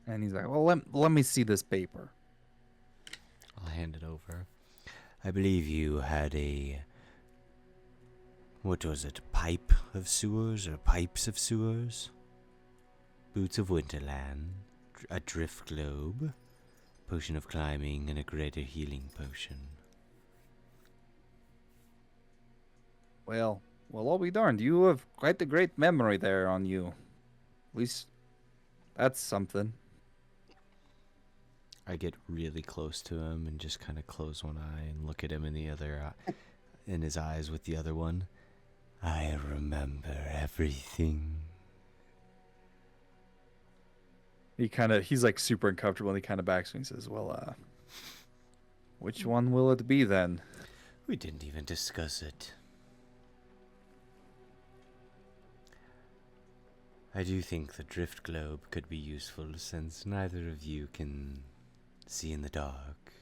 And he's like, well, let me see this paper. I'll hand it over. I believe you had what was it, pipe of sewers or pipes of sewers? Boots of Winterland, a drift globe, potion of climbing, and a greater healing potion. Well, I'll be darned. You have quite a great memory there on you. At least that's something. I get really close to him and just kind of close one eye and look at him in the other in his eyes with the other one. I remember everything. He's like super uncomfortable and he kind of backs me and says, well, which one will it be then? We didn't even discuss it. I do think the drift globe could be useful since neither of you can see in the dark.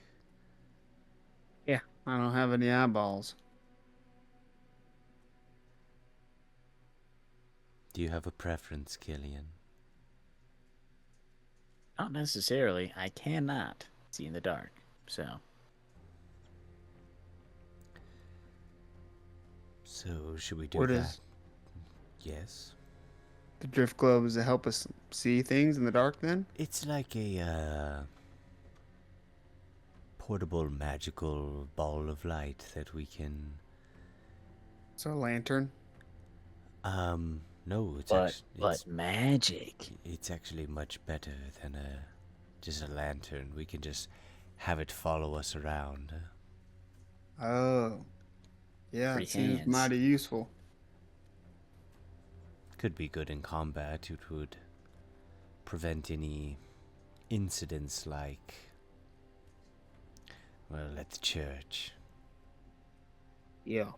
Yeah, I don't have any eyeballs. Do you have a preference, Killian? Not necessarily. I cannot see in the dark. So should we do What that? is- Yes. The drift globe is to help us see things in the dark then? It's like a portable magical ball of light that we can So a lantern? no, it's but magic. it's actually much better than just a lantern. We can just have it follow us around. Oh. Yeah, Free it seems hands. mighty useful. Could be good in combat. It would prevent any incidents like, well, at the church. Yeah.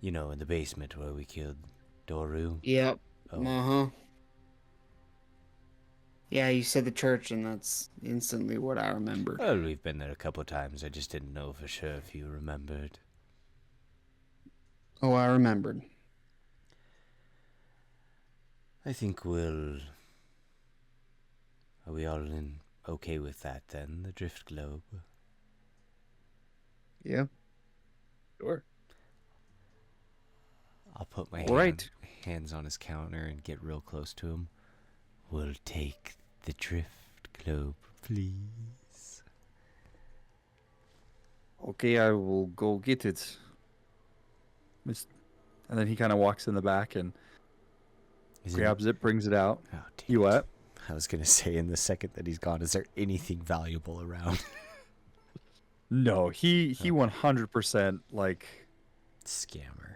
You know, in the basement where we killed Doru. Yep. Oh, Uh-huh. Yeah, you said the church, and that's instantly what I remembered. Well, we've been there a couple times. I just didn't know for sure if you remembered. Oh, I remembered. I think we'll... Are we all okay with that then? The drift globe? Yeah. Sure. I'll put my All right. hands on his counter and get real close to him. We'll take the drift globe, please. Okay, I will go get it. And then he kind of walks in the back and grabs it, brings it out. Oh, damn You it. what? I was going to say, in the second that he's gone, is there anything valuable around? No, he 100% like, Scammer.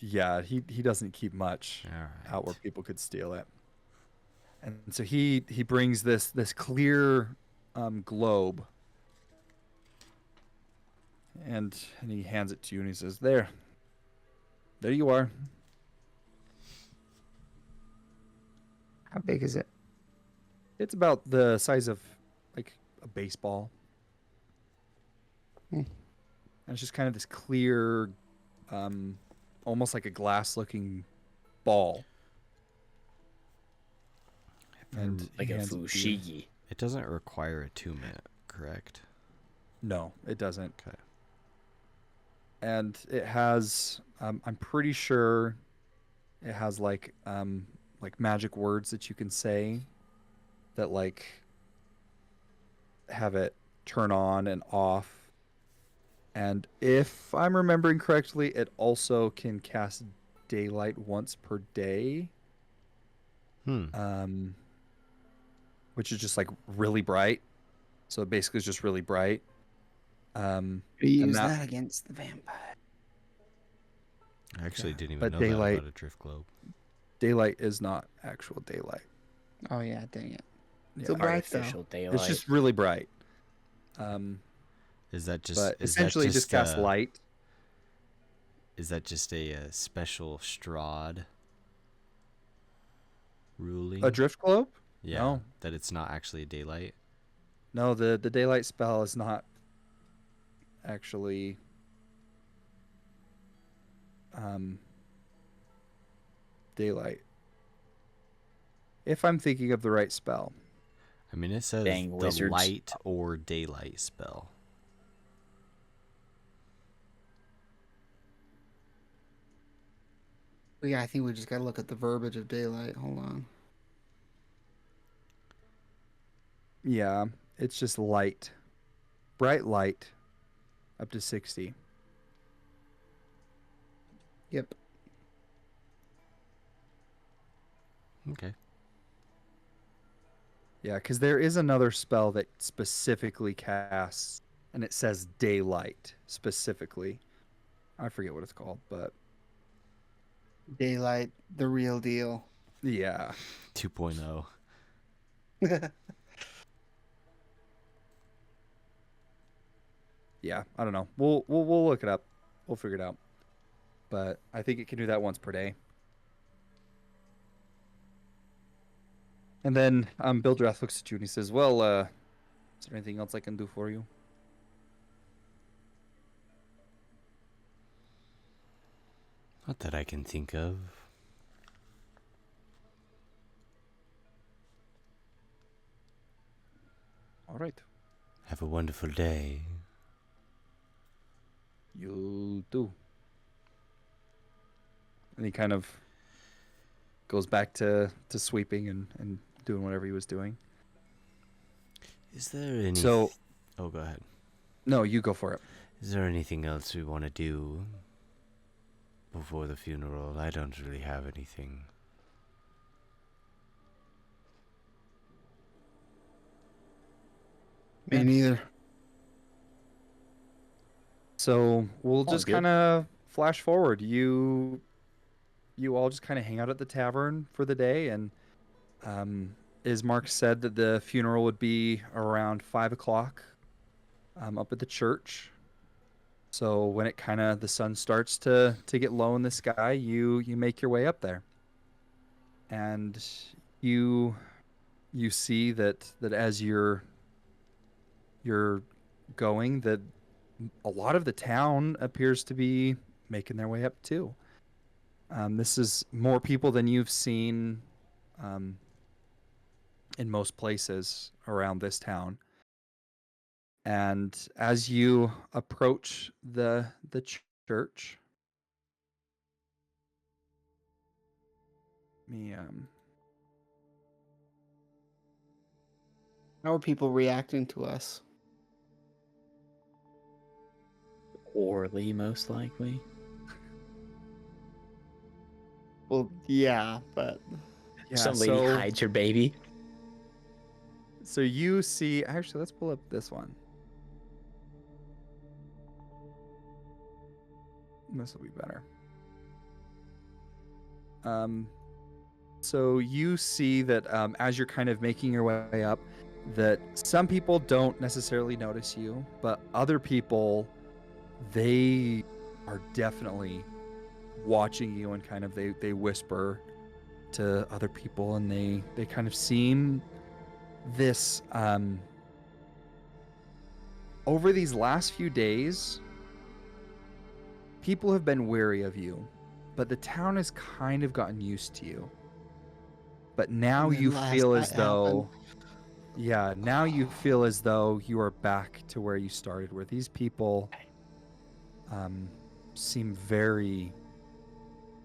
yeah, he doesn't keep much All right. out where people could steal it. And so he brings this clear globe, and he hands it to you, and he says, there you are. How big is it? It's about the size of like a baseball. Hmm. And it's just kind of this clear, almost like a glass-looking ball. And Like he a hands it to you. fushigi. It doesn't require attunement, correct? No, it doesn't. Okay. And it has, I'm pretty sure, it has like magic words that you can say that like have it turn on and off. And if I'm remembering correctly, it also can cast daylight once per day. Which is just like really bright. So it basically is just really bright. You And use that- that against the vampire. I actually didn't even but know that daylight- about a drift globe. Daylight is not actual daylight. Oh yeah, dang it. Yeah. So bright though. Artificial daylight. It's just really bright. Is that just... But is essentially that just casts a- light. Is that just a special Strahd ruling? A drift globe? Yeah, No. that it's not actually a daylight? No, the daylight spell is not actually daylight. If I'm thinking of the right spell. I mean, it says Dang the wizards. light or daylight spell. Yeah, I think we just gotta look at the verbiage of daylight. Hold on. Yeah, it's just light. Bright light up to 60. Yep. Okay. Yeah, because there is another spell that specifically casts, and it says daylight specifically. I forget what it's called, but Daylight, the real deal. yeah. 2.0. Yeah, I don't know. We'll look it up. We'll figure it out. But I think it can do that once per day. And then Bildrath looks at you and he says, "Well, is there anything else I can do for you?" Not that I can think of. All right. Have a wonderful day. You do. And he kind of goes back to sweeping and doing whatever he was doing. Is there any... So, Oh, go ahead. no, you go for it. Is there anything else we want to do before the funeral? I don't really have anything. Me neither. So we'll Sounds just good. kind of flash forward. You all just kind of hang out at the tavern for the day, and Ismark said that the funeral would be around 5 o'clock up at the church. So when it kind of the sun starts to get low in the sky, you make your way up there, and you you see that as you're going, that a lot of the town appears to be making their way up too. This is more people than you've seen um, in most places around this town. And as you approach the church, me How are people reacting to us? Poorly, most likely. Well, yeah, but yeah, Some lady hides her baby. So you see, actually, let's pull up this one. This will be better. So you see that as you're kind of making your way up, that some people don't necessarily notice you, but other people, they are definitely watching you, and kind of they whisper to other people, and they kind of seem this over these last few days, people have been wary of you, but the town has kind of gotten used to you. But now And then you last feel night as though, yeah, now you feel as though you are back to where you started, where these people seem very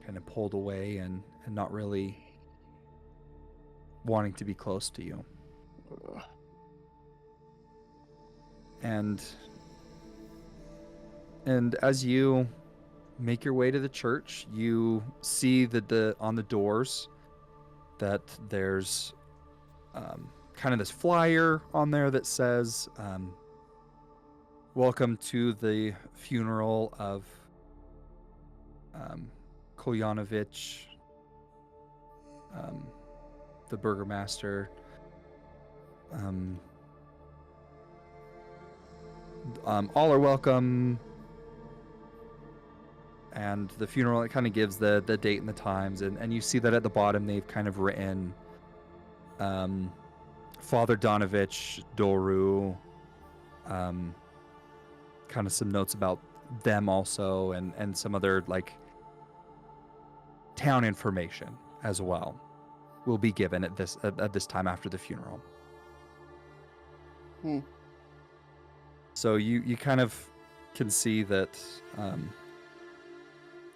kind of pulled away and not really wanting to be close to you. And as you make your way to the church, you see that on the doors that there's kind of this flyer on there that says, welcome to the funeral of Kolyanovich, the burgomaster. All are welcome. And the funeral, it kind of gives the date and the times, and you see that at the bottom they've kind of written Father Donovich, Doru, kind of some notes about them also, and some other like town information as well will be given at this time after the funeral. So you kind of can see that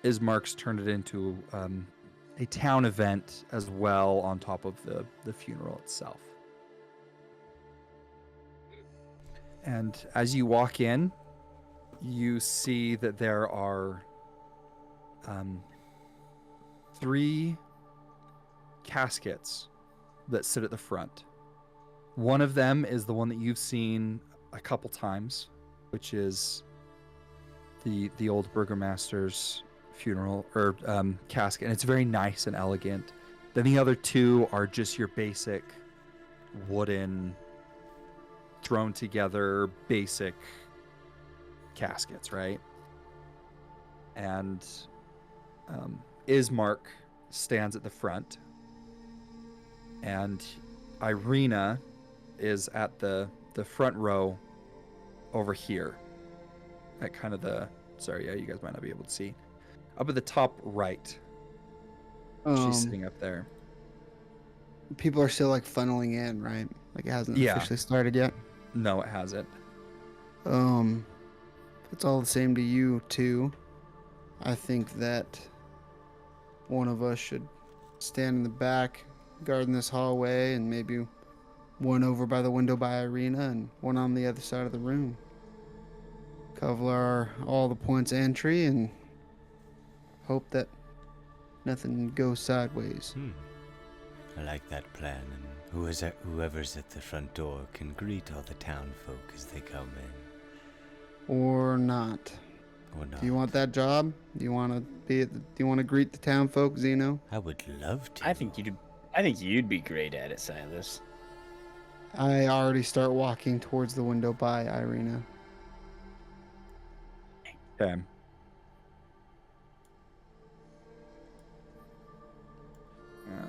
Ismark's turned it into a town event as well, on top of the funeral itself. And as you walk in, you see that there are 3 caskets that sit at the front. One of them is the one that you've seen a couple times, which is the old burgomaster's funeral or casket, and it's very nice and elegant. Then the other 2 are just your basic wooden, thrown together basic caskets, right? And Ismark stands at the front, and Ireana is at the front row over here at kind of you guys might not be able to see, up at the top right. She's sitting up there. People are still like funneling in, right? Like it hasn't officially started yet. No, it hasn't. It's all the same to you too. I think that one of us should stand in the back, guarding this hallway, and maybe one over by the window by Ireana and one on the other side of the room. Cover all the points of entry and hope that nothing goes sideways. I like that plan, and whoever's at the front door can greet all the town folk as they come in. Or not. Or not. Do you want that job? Do you want to greet the town folk, Zeno? I would love to. I think you'd be great at it, Silas. I already start walking towards the window by Ireana. Okay.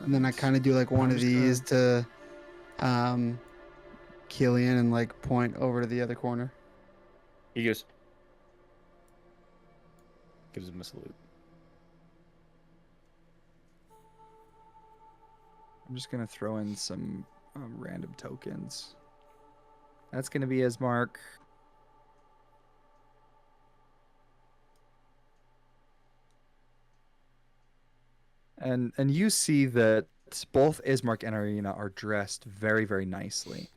And then I kind of do like one of these to Killian and like point over to the other corner. He goes, gives him a salute. I'm just gonna throw in some random tokens. That's gonna be his mark. And you see that both Ismark and Ireana are dressed very, very nicely.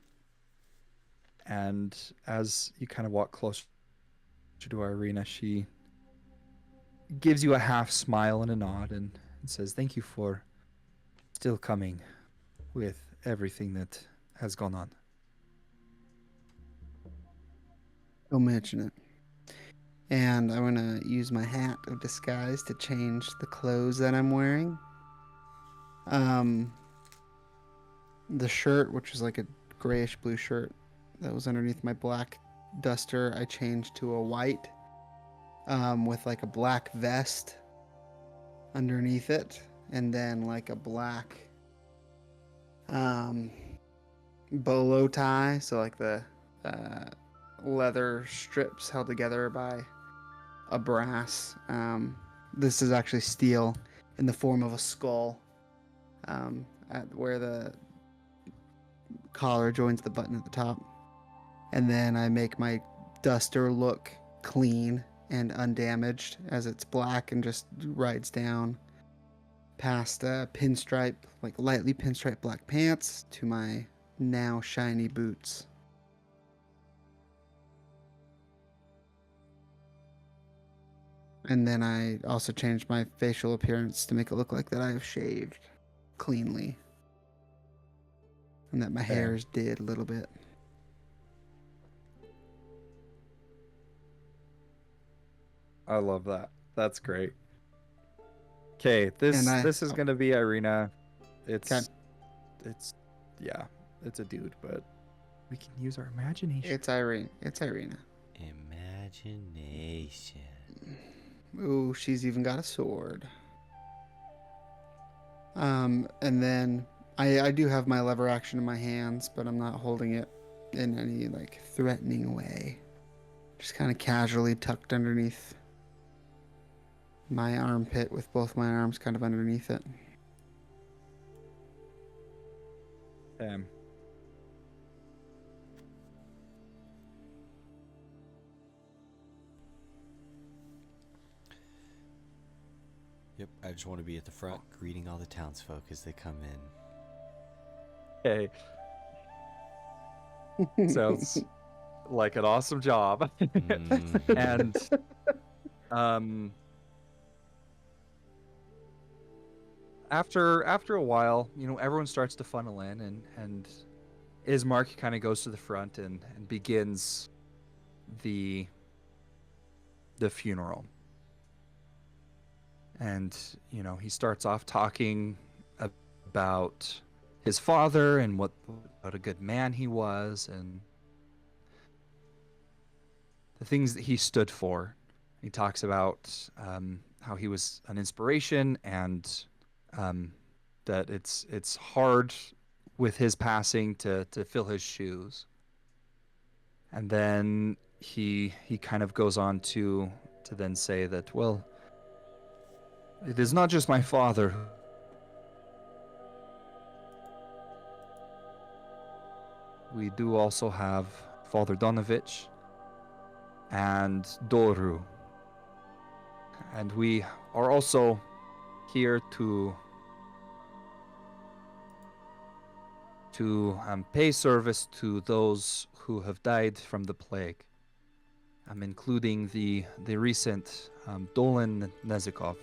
And as you kind of walk closer to Ireana, she gives you a half smile and a nod and says, "Thank you for still coming with everything that has gone on." Don't mention it. And I'm gonna use my hat of disguise to change the clothes that I'm wearing. The shirt, which is like a grayish blue shirt that was underneath my black duster, I changed to a white, with like a black vest underneath it, and then like a black bolo tie, so like the leather strips held together by a brass. This is actually steel in the form of a skull, at where the collar joins the button at the top. And then I make my duster look clean and undamaged as it's black and just rides down past pinstripe, like lightly pinstripe black pants to my now shiny boots. And then I also changed my facial appearance to make it look like that I have shaved cleanly. And that my hair's did a little bit. I love that. That's great. Okay, this is gonna be Ireana. It's yeah, it's a dude, but we can use our imagination. It's Irene. It's Ireana. Imagination. Ooh, she's even got a sword. And then I do have my lever action in my hands, but I'm not holding it in any like threatening way. Just kind of casually tucked underneath my armpit with both my arms kind of underneath it. Damn. Yep, I just want to be at the front greeting all the townsfolk as they come in. Okay. Sounds like an awesome job. And after a while, everyone starts to funnel in, and Ismark kind of goes to the front and begins the funeral. And he starts off talking about his father and what a good man he was and the things that he stood for. He talks about how he was an inspiration and that it's hard with his passing to fill his shoes. And then he kind of goes on to then say that, well, it is not just my father. We do also have Father Donovich and Doru. And we are also here to pay service to those who have died from the plague, including the recent Dolan Nezikov,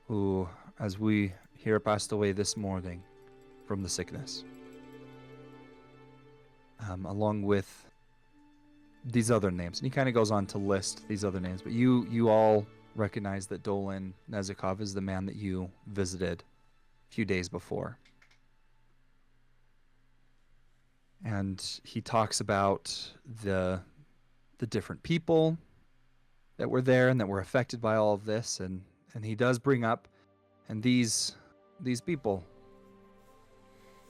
who, as we hear, passed away this morning from the sickness. Along with these other names. And he kind of goes on to list these other names, but you all recognize that Dolan Nezikov is the man that you visited a few days before. And he talks about the different people that were there and that were affected by all of this, and he does bring up, and these people,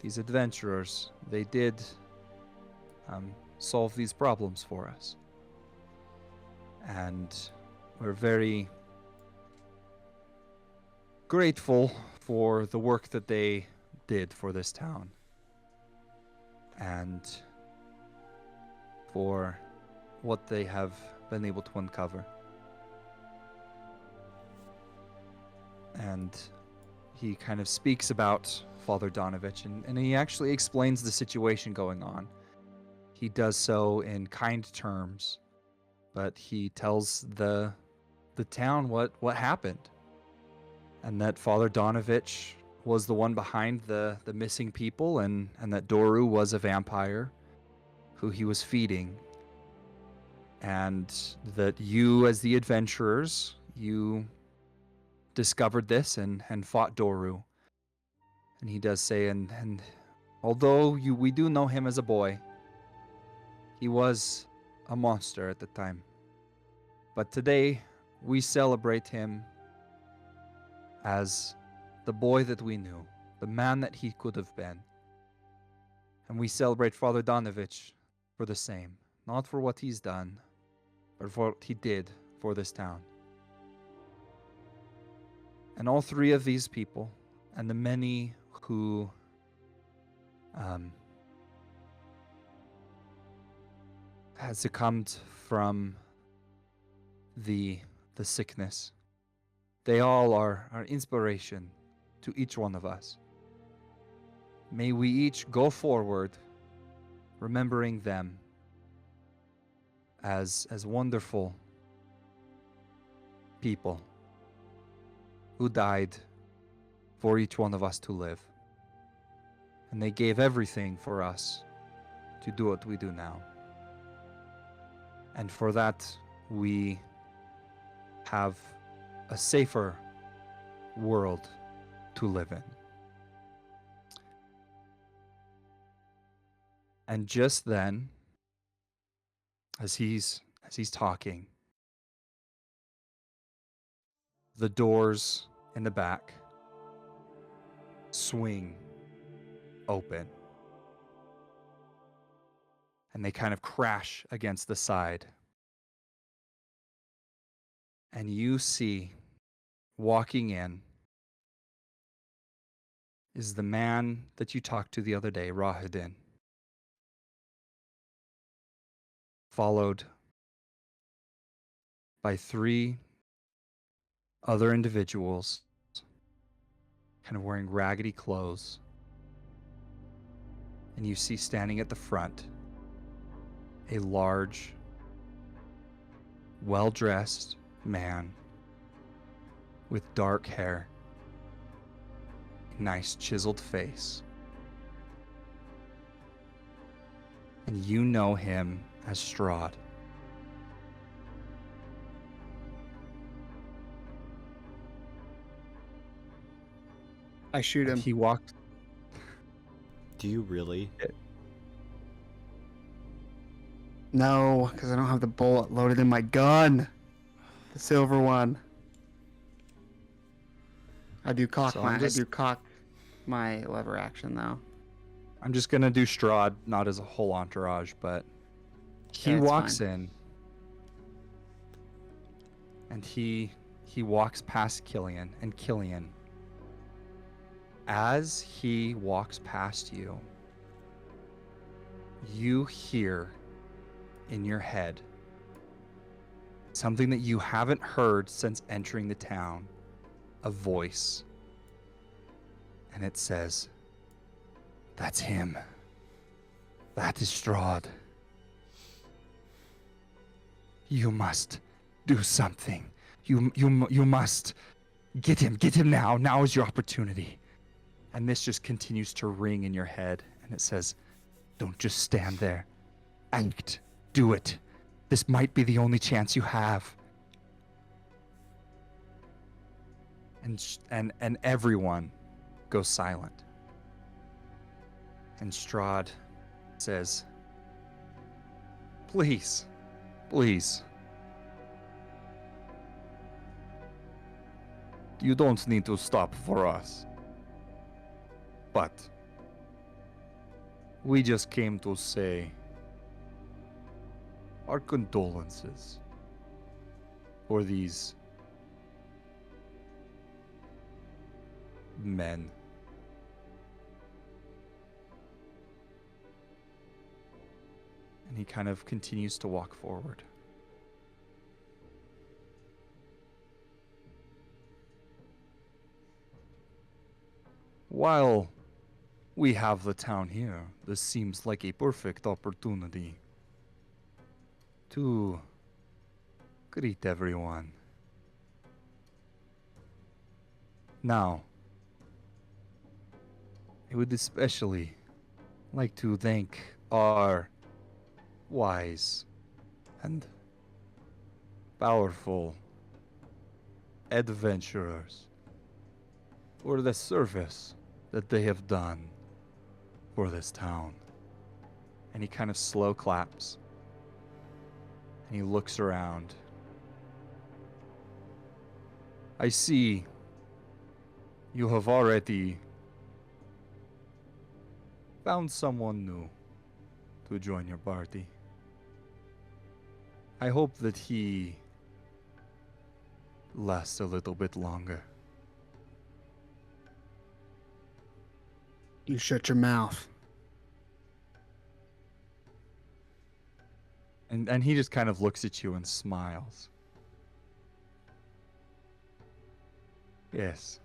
these adventurers, they did solve these problems for us. And we're very grateful for the work that they did for this town. And for what they have been able to uncover. And he kind of speaks about Father Donovich, and he actually explains the situation going on. He does so in kind terms, but he tells the town what happened, and that Father Donovich was the one behind the missing people, and that Doru was a vampire who he was feeding, and that you, as the adventurers, you discovered this and fought Doru. And he does say, and although we do know him as a boy, he was a monster at the time. But today, we celebrate him as the boy that we knew, the man that he could have been. And we celebrate Father Donovich for the same. Not for what he's done, but for what he did for this town. And all three of these people, and the many who had succumbed from the sickness, they all are inspiration to each one of us. May we each go forward remembering them as wonderful people who died for each one of us to live. And they gave everything for us to do what we do now. And for that, we have a safer world to live in. And just then, as he's talking, the doors in the back swing open, and they kind of crash against the side. And you see, walking in, is the man that you talked to the other day, Rahadin, followed by 3 other individuals, kind of wearing raggedy clothes. And you see standing at the front a large, well-dressed man with dark hair, nice chiseled face. And you know him as Strahd. I shoot him. He walked. Do you really? No, because I don't have the bullet loaded in my gun. The silver one. I do cock my lever action though. I'm just gonna do Strahd, not as a whole entourage, but he Yeah, it's walks fine. in, and he walks past Killian, and Killian, as he walks past you, you hear in your head something that you haven't heard since entering the town, a voice, and it says, "That's him. That is Strahd. You must do something. You must get him. Get him now. Now is your opportunity." And this just continues to ring in your head, and it says, "Don't just stand there. Act. Do it. This might be the only chance you have." And everyone goes silent. And Strahd says, "Please, please. You don't need to stop for us. But We just came to say our condolences for these men. And he kind of continues to walk forward. While we have the town here, this seems like a perfect opportunity to greet everyone. Now, I would especially like to thank our wise and powerful adventurers for the service that they have done for this town. And he kind of slow claps. And he looks around. I see you have already found someone new to join your party. I hope that he lasts a little bit longer. You shut your mouth. And he just kind of looks at you and smiles. Yes.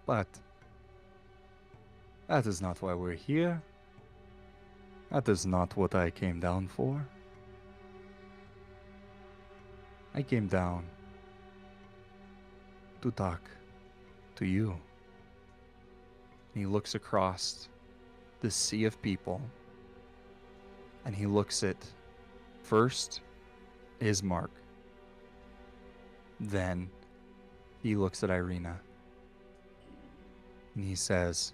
But that is not why we're here. That is not what I came down for. I came down to talk to you. And he looks across the sea of people. And he looks at first Ismark. Then he looks at Ireana. And he says,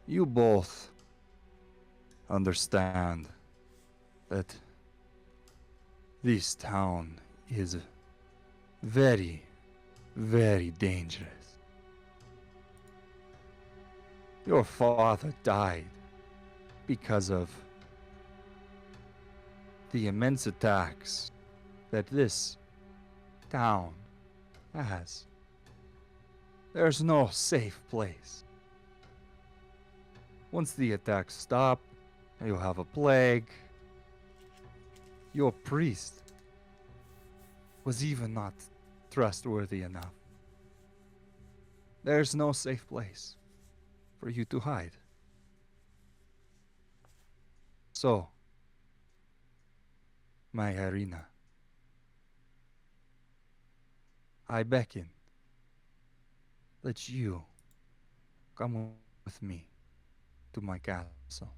you both understand that this town is very, very dangerous. Your father died because of the immense attacks that this town has. There's no safe place. Once the attacks stop, you'll have a plague. Your priest was even not trustworthy enough. There's no safe place for you to hide. So, my Ireana, I beckon that you come with me to my castle.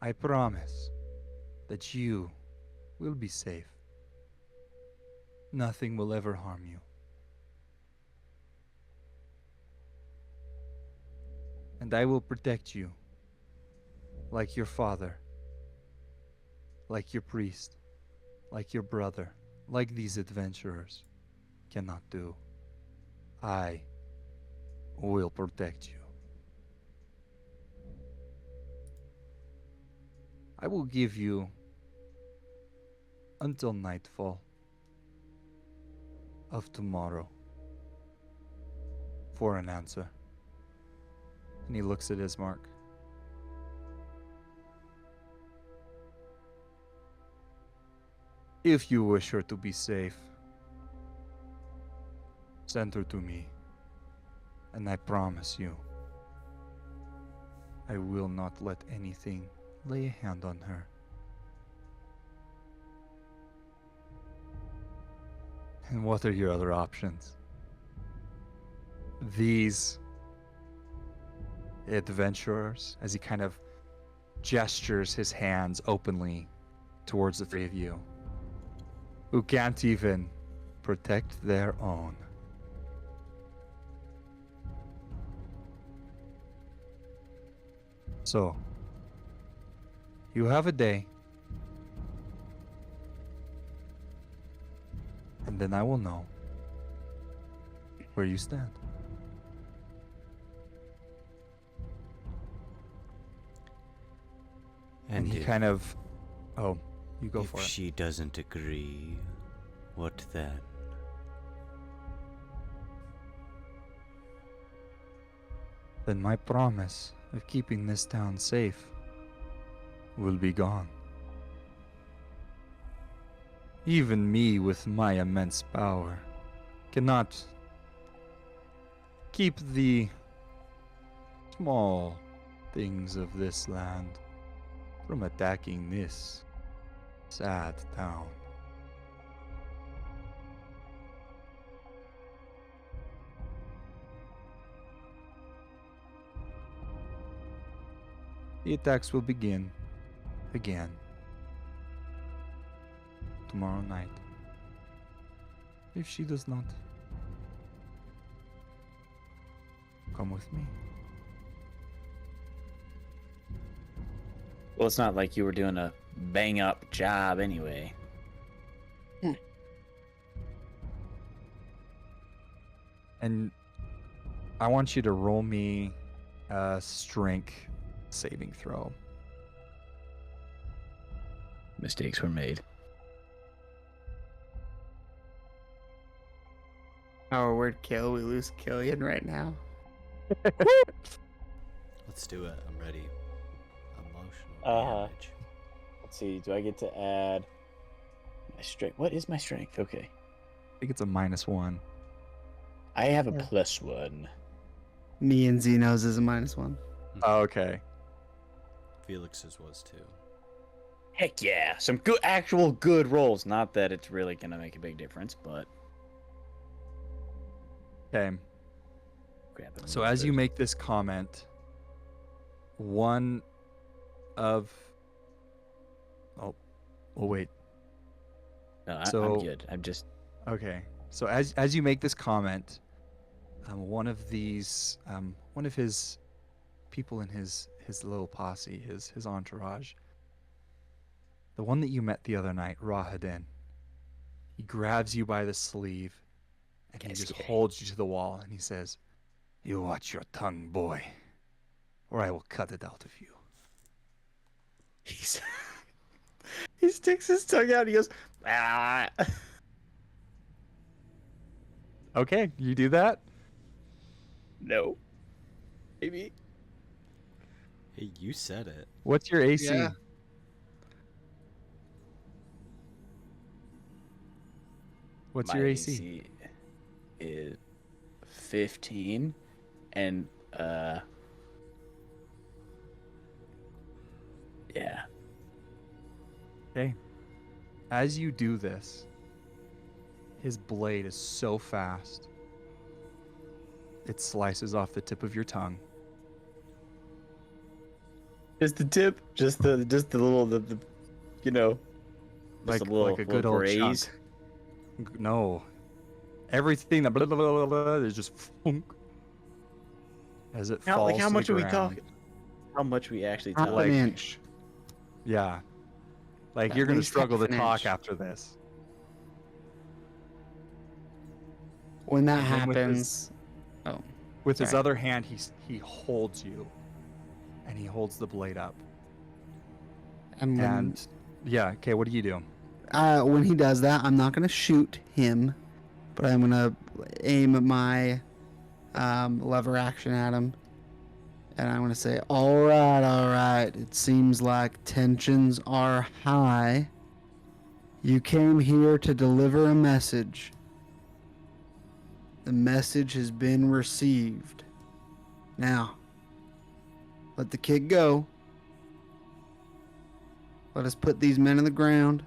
I promise that you will be safe. Nothing will ever harm you. And I will protect you like your father, like your priest, like your brother, like these adventurers cannot do. I will protect you. I will give you until nightfall of tomorrow for an answer. And he looks at Ismark. If you wish her to be safe, send her to me, and I promise you, I will not let anything lay a hand on her. And what are your other options? These adventurers, as he kind of gestures his hands openly towards the three of you, who can't even protect their own. So, you have a day, and then I will know where you stand. And he if, kind of, oh, you go if for it. she doesn't agree, what then? Then my promise of keeping this town safe will be gone. Even me, with my immense power, cannot keep the small things of this land from attacking this sad town. The attacks will begin again tomorrow night. If she does not come with me. Well, it's not like you were doing a bang up job anyway. And I want you to roll me a strength saving throw. Mistakes were made. Our word kill, we lose Killian right now. Let's do it. I'm ready. Emotional damage. Let's see. Do I get to add my strength? What is my strength? Okay. I think it's a -1. I have a Yeah. +1. Me and Zeno's is a -1. Oh, okay. Felix's was too. Heck yeah. Some good, actual good rolls. Not that it's really going to make a big difference, but. Okay. Grab it So as you make this comment, one of oh wait. No, I'm so- good. I'm just. Okay. So as you make this comment, one of these one of his people in his little posse, his entourage, the one that you met the other night, Rahadin, he grabs you by the sleeve and he just holds you to the wall and he says, "You watch your tongue, boy, or I will cut it out of you." He's, he sticks his tongue out and he goes, ah. Okay, you do that? No. Maybe. Hey, you said it. What's your AC? Yeah. What's My your AC? is 15 and yeah. Okay. As you do this, his blade is so fast, it slices off the tip of your tongue. Just the tip, just the little the you know, just Like, a little, like a good old graze. chunk. No. Everything that blah, blah, blah, blah, blah, is just funk as it falls Like how to much the are we ground. talking? How much we actually Half talking? an inch. Yeah. Like At you're going to least struggle to half an talk inch. after this. When that And then with his- happens, oh, With his Sorry. other hand, he holds you and he holds the blade up. and when, And yeah, okay, what do you do? when he does that, I'm not gonna shoot him, but I'm gonna aim my lever action at him, and I'm gonna say, all right. It seems like tensions are high. You came here to deliver a message. The message has been received. Now, let the kid go. Let us put these men on the ground.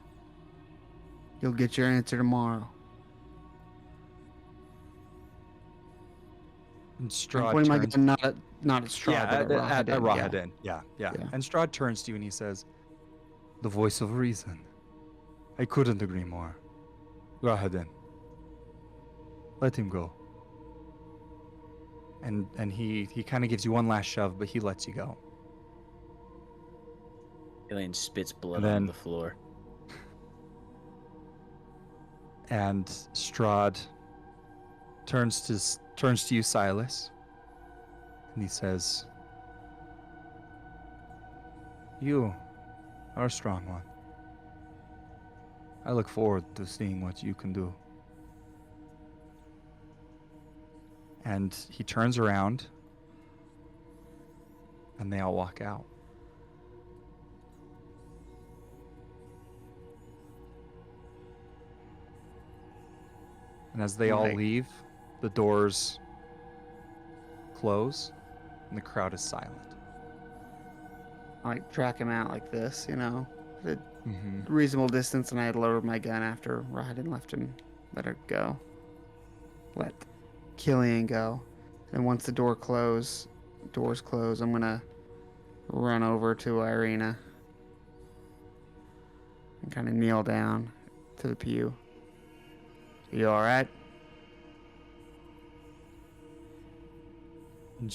You'll get your answer tomorrow. And I'm Strahd pointing my turns. gun not at Strahd, Yeah, but at Rahadin. Rahadin. Yeah. Yeah. And Strahd turns to you and he says, "The voice of reason. I couldn't agree more. Rahadin, let him go." And he kind of gives you one last shove, but he lets you go. Alien spits blood And then- on the floor. And Strahd turns to you, Silas, and he says, "You are a strong one. I look forward to seeing what you can do." And he turns around, and they all walk out. And as they all Right. leave, the doors close, and the crowd is silent. I like track him out like this, you know, at a Mm-hmm. reasonable distance, and I had lowered my gun after Rod and left him. Let her go. Let Killian go. And once the doors close, I'm gonna run over to Ireana and kind of kneel down to the pew. You all right? And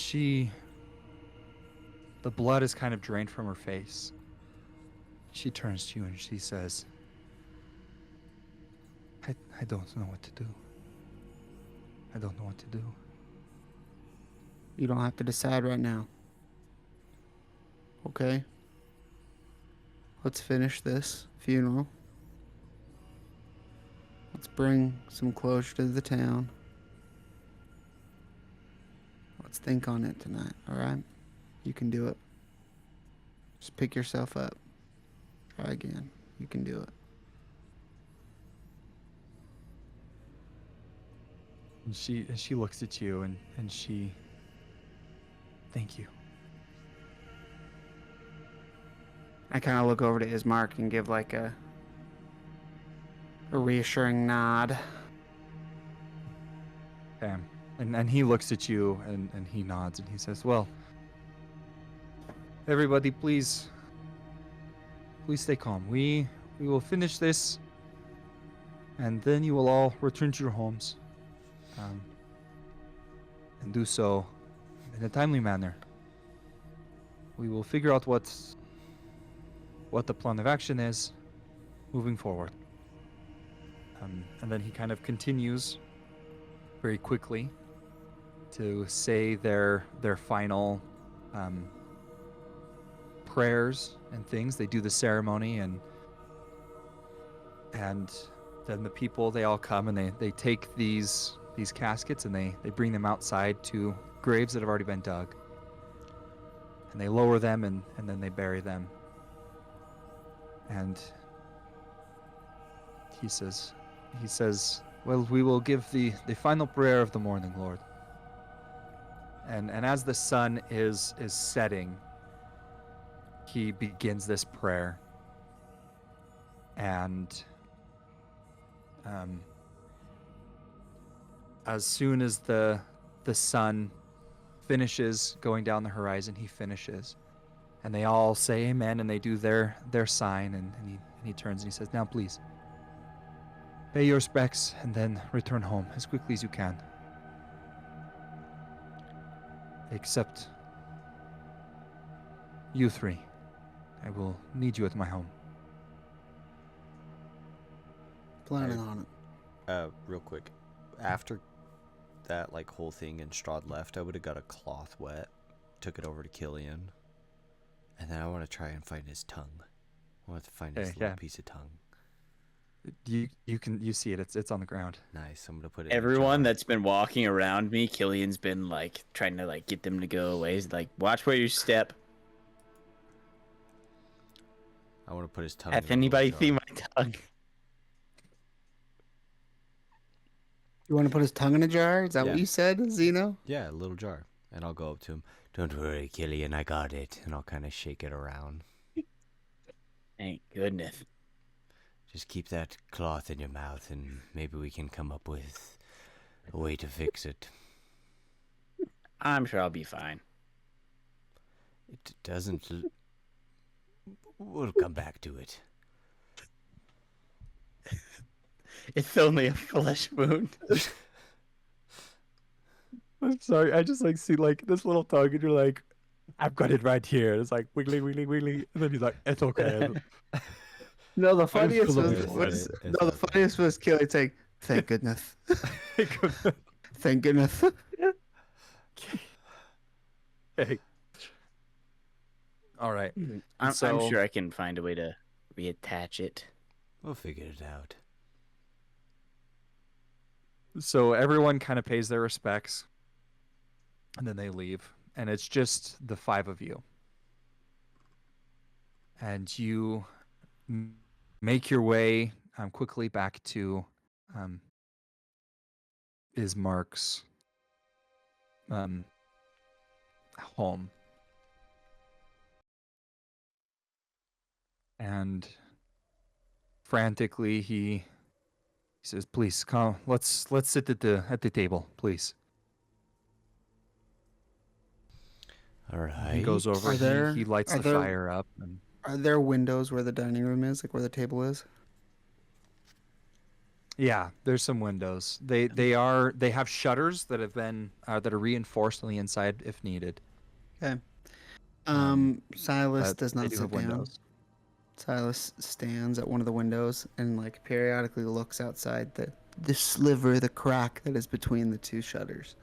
the blood is kind of drained from her face. She turns to you and she says, I don't know what to do. I don't know what to do. You don't have to decide right now. Okay? Let's finish this funeral. Let's bring some closure to the town. Let's think on it tonight, alright? You can do it. Just pick yourself up. Try again. You can do it. And she looks at you and she, thank you. I kind of look over to Ismark and give like a reassuring nod. Okay. And he looks at you and he nods and he says, well, everybody, please stay calm. We will finish this, and then you will all return to your homes, and do so in a timely manner. We will figure out what the plan of action is moving forward. And then he kind of continues very quickly to say their final prayers and things. They do the ceremony, and then the people, they all come and they take these caskets and they bring them outside to graves that have already been dug, and they lower them and then they bury them. And he says, well, we will give the final prayer of the morning, Lord. And as the sun is setting, he begins this prayer. And as soon as the sun finishes going down the horizon, he finishes. And they all say amen, and they do their sign, and he turns and he says, now please, pay your respects and then return home as quickly as you can. Except you three. I will need you at my home. Planning on it. Real quick. After that, like, whole thing and Strahd left, I would have got a cloth wet, took it over to Killian, and then I want to try and find his tongue. I want to find his little piece of tongue. You see it. It's on the ground. Nice. I'm gonna put it. in a Everyone jar. that's been walking around me, Killian's been like trying to like get them to go away. He's like, watch where you step. I want to put his tongue. Hath in a little anybody jar. seen my tongue? You want to put his tongue in a jar? Is that Yeah. what you said, Zeno? Yeah, a little jar. And I'll go up to him. Don't worry, Killian, I got it. And I'll kind of shake it around. Thank goodness. Just keep that cloth in your mouth, and maybe we can come up with a way to fix it. I'm sure I'll be fine. It doesn't. We'll come back to it. It's only a flesh wound. I'm sorry. I just like see like this little tongue, and you're like, I've got it right here. It's like wiggly, wiggly, wiggly, and then he's like, it's okay. No, the funniest full of was, it. no, the funniest was Kelly saying, "Thank goodness, Thank goodness. Okay. All right. I'm So- sure I can find a way to reattach it. We'll figure it out. So everyone kind of pays their respects, and then they leave, and it's just the five of you. And you make your way quickly back to Ismark's home. And frantically he says, "Please come. Let's sit at the table, please." All right. He goes over. Are there- he lights are the there- fire up. And Are there windows where the dining room is, like where the table is? yeah, there's some windows. They have shutters that have been that are reinforced on the inside if needed. Okay. Silas But does they not do sit have down. windows. Silas stands at one of the windows and like periodically looks outside the sliver, the crack that is between the two shutters,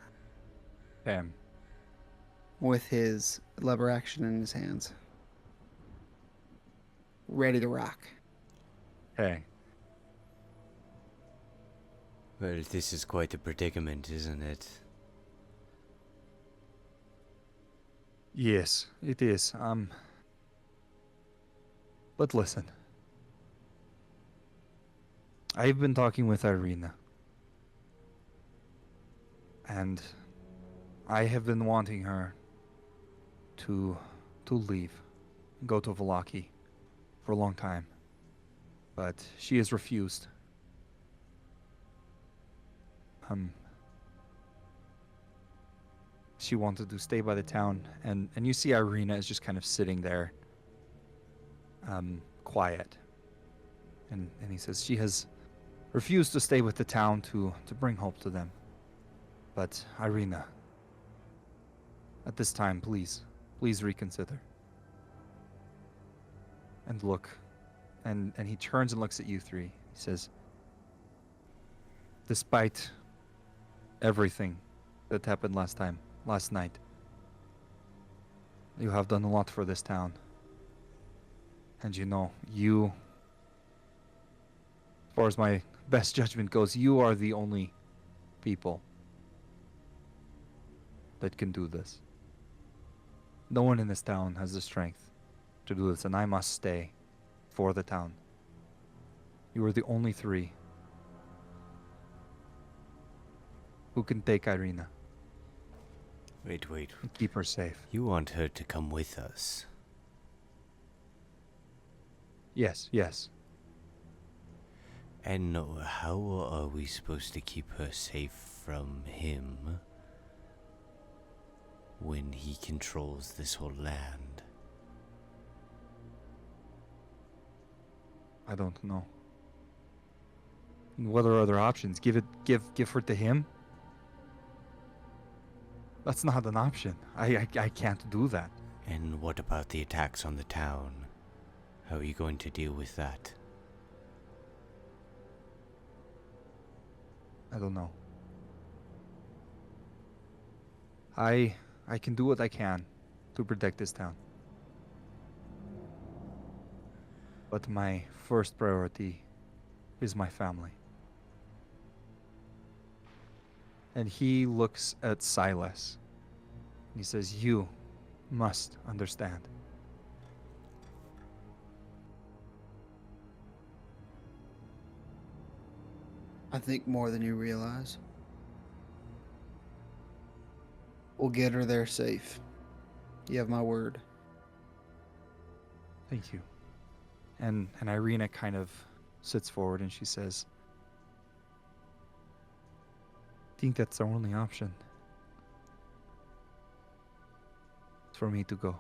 Okay. with his lever action in his hands, ready to rock. Okay. Well, this is quite a predicament, isn't it? Yes, it is. But listen. I've been talking with Ireana. And I have been wanting her to leave, go to Valaki for a long time. But she has refused. She wanted to stay by the town, and you see Ireana is just kind of sitting there, quiet. And he says she has refused to stay with the town to bring hope to them. But Ireana, at this time, please reconsider. And look, and he turns and looks at you three. He says, despite everything that happened last night, you have done a lot for this town. And you, as far as my best judgment goes, you are the only people that can do this. No one in this town has the strength to do this, and I must stay for the town. You are the only three who can take Ireana Wait. and keep her safe. You want her to come with us? Yes. And how are we supposed to keep her safe from him when he controls this whole land? I don't know. What are other options? Give her to him? That's not an option. I can't do that. And what about the attacks on the town? How are you going to deal with that? I don't know. I can do what I can to protect this town. But my first priority is my family. And he looks at Silas. He says, "You must understand. I think more than you realize. We'll get her there safe. You have my word." Thank you." And Ireana kind of sits forward and she says, "I think that's our only option. It's for me to go."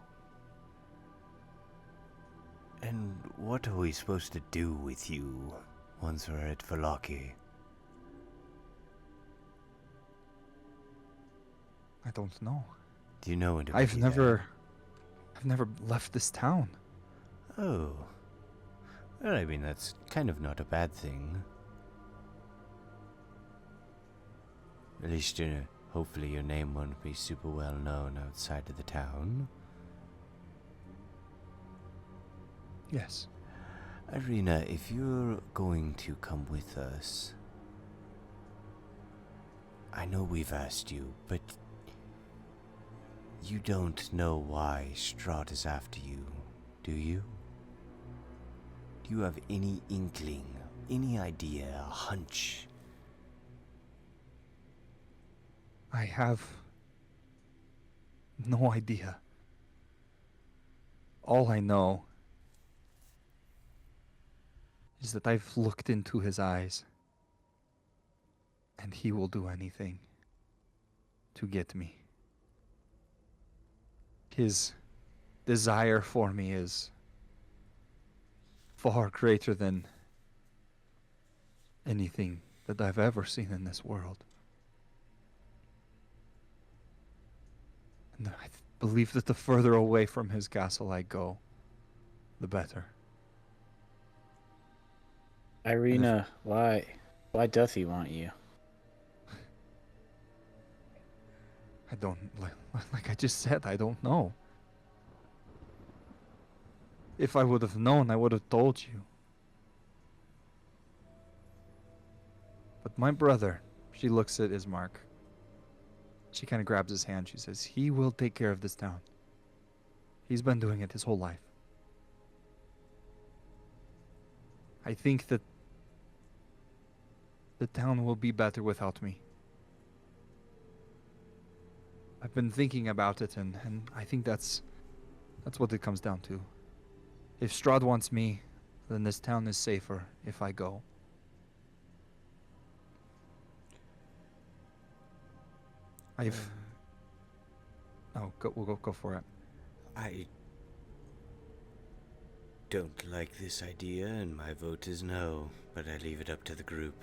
And what are we supposed to do with you once we're at Valaki? I don't know. Do you know anybody I've never left this town. there? Oh. Well, I mean, that's kind of not a bad thing. At least, hopefully your name won't be super well known outside of the town. Yes. Ireana, if you're going to come with us, I know we've asked you, but you don't know why Strahd is after you, do you? Do you have any inkling, any idea, a hunch? I have no idea. All I know is that I've looked into his eyes, and he will do anything to get me. His desire for me is far greater than anything that I've ever seen in this world. And I believe that the further away from his castle I go, the better. Ireana, why doth he want you? I don't, like I just said, I don't know. If I would have known, I would have told you. But my brother, she looks at Ismark. She kind of grabs his hand. She says, he will take care of this town. He's been doing it his whole life. I think that the town will be better without me. I've been thinking about it, and I think that's what it comes down to. If Strahd wants me, then this town is safer if I go. We'll go for it. I don't like this idea, and my vote is no, but I leave it up to the group.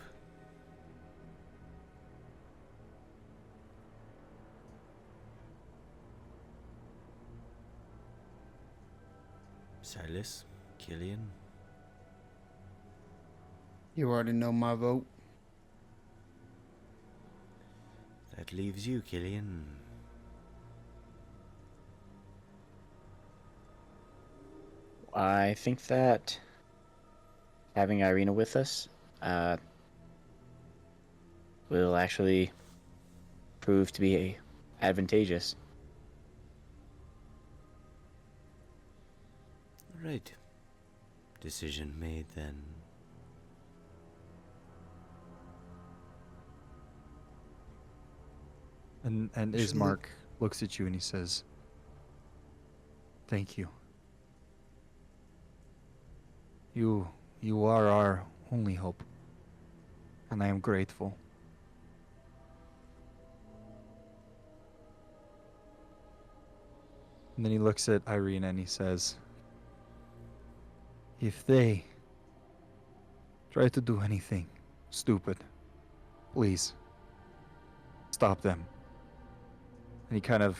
Silas, Killian? You already know my vote. That leaves you, Killian. I think that having Ireana with us will actually prove to be advantageous. Right. Decision made then. And Ismark looks at you and he says, thank you. You are our only hope, and I am grateful. And then he looks at Ireana and he says, if they try to do anything stupid, please stop them. And he kind of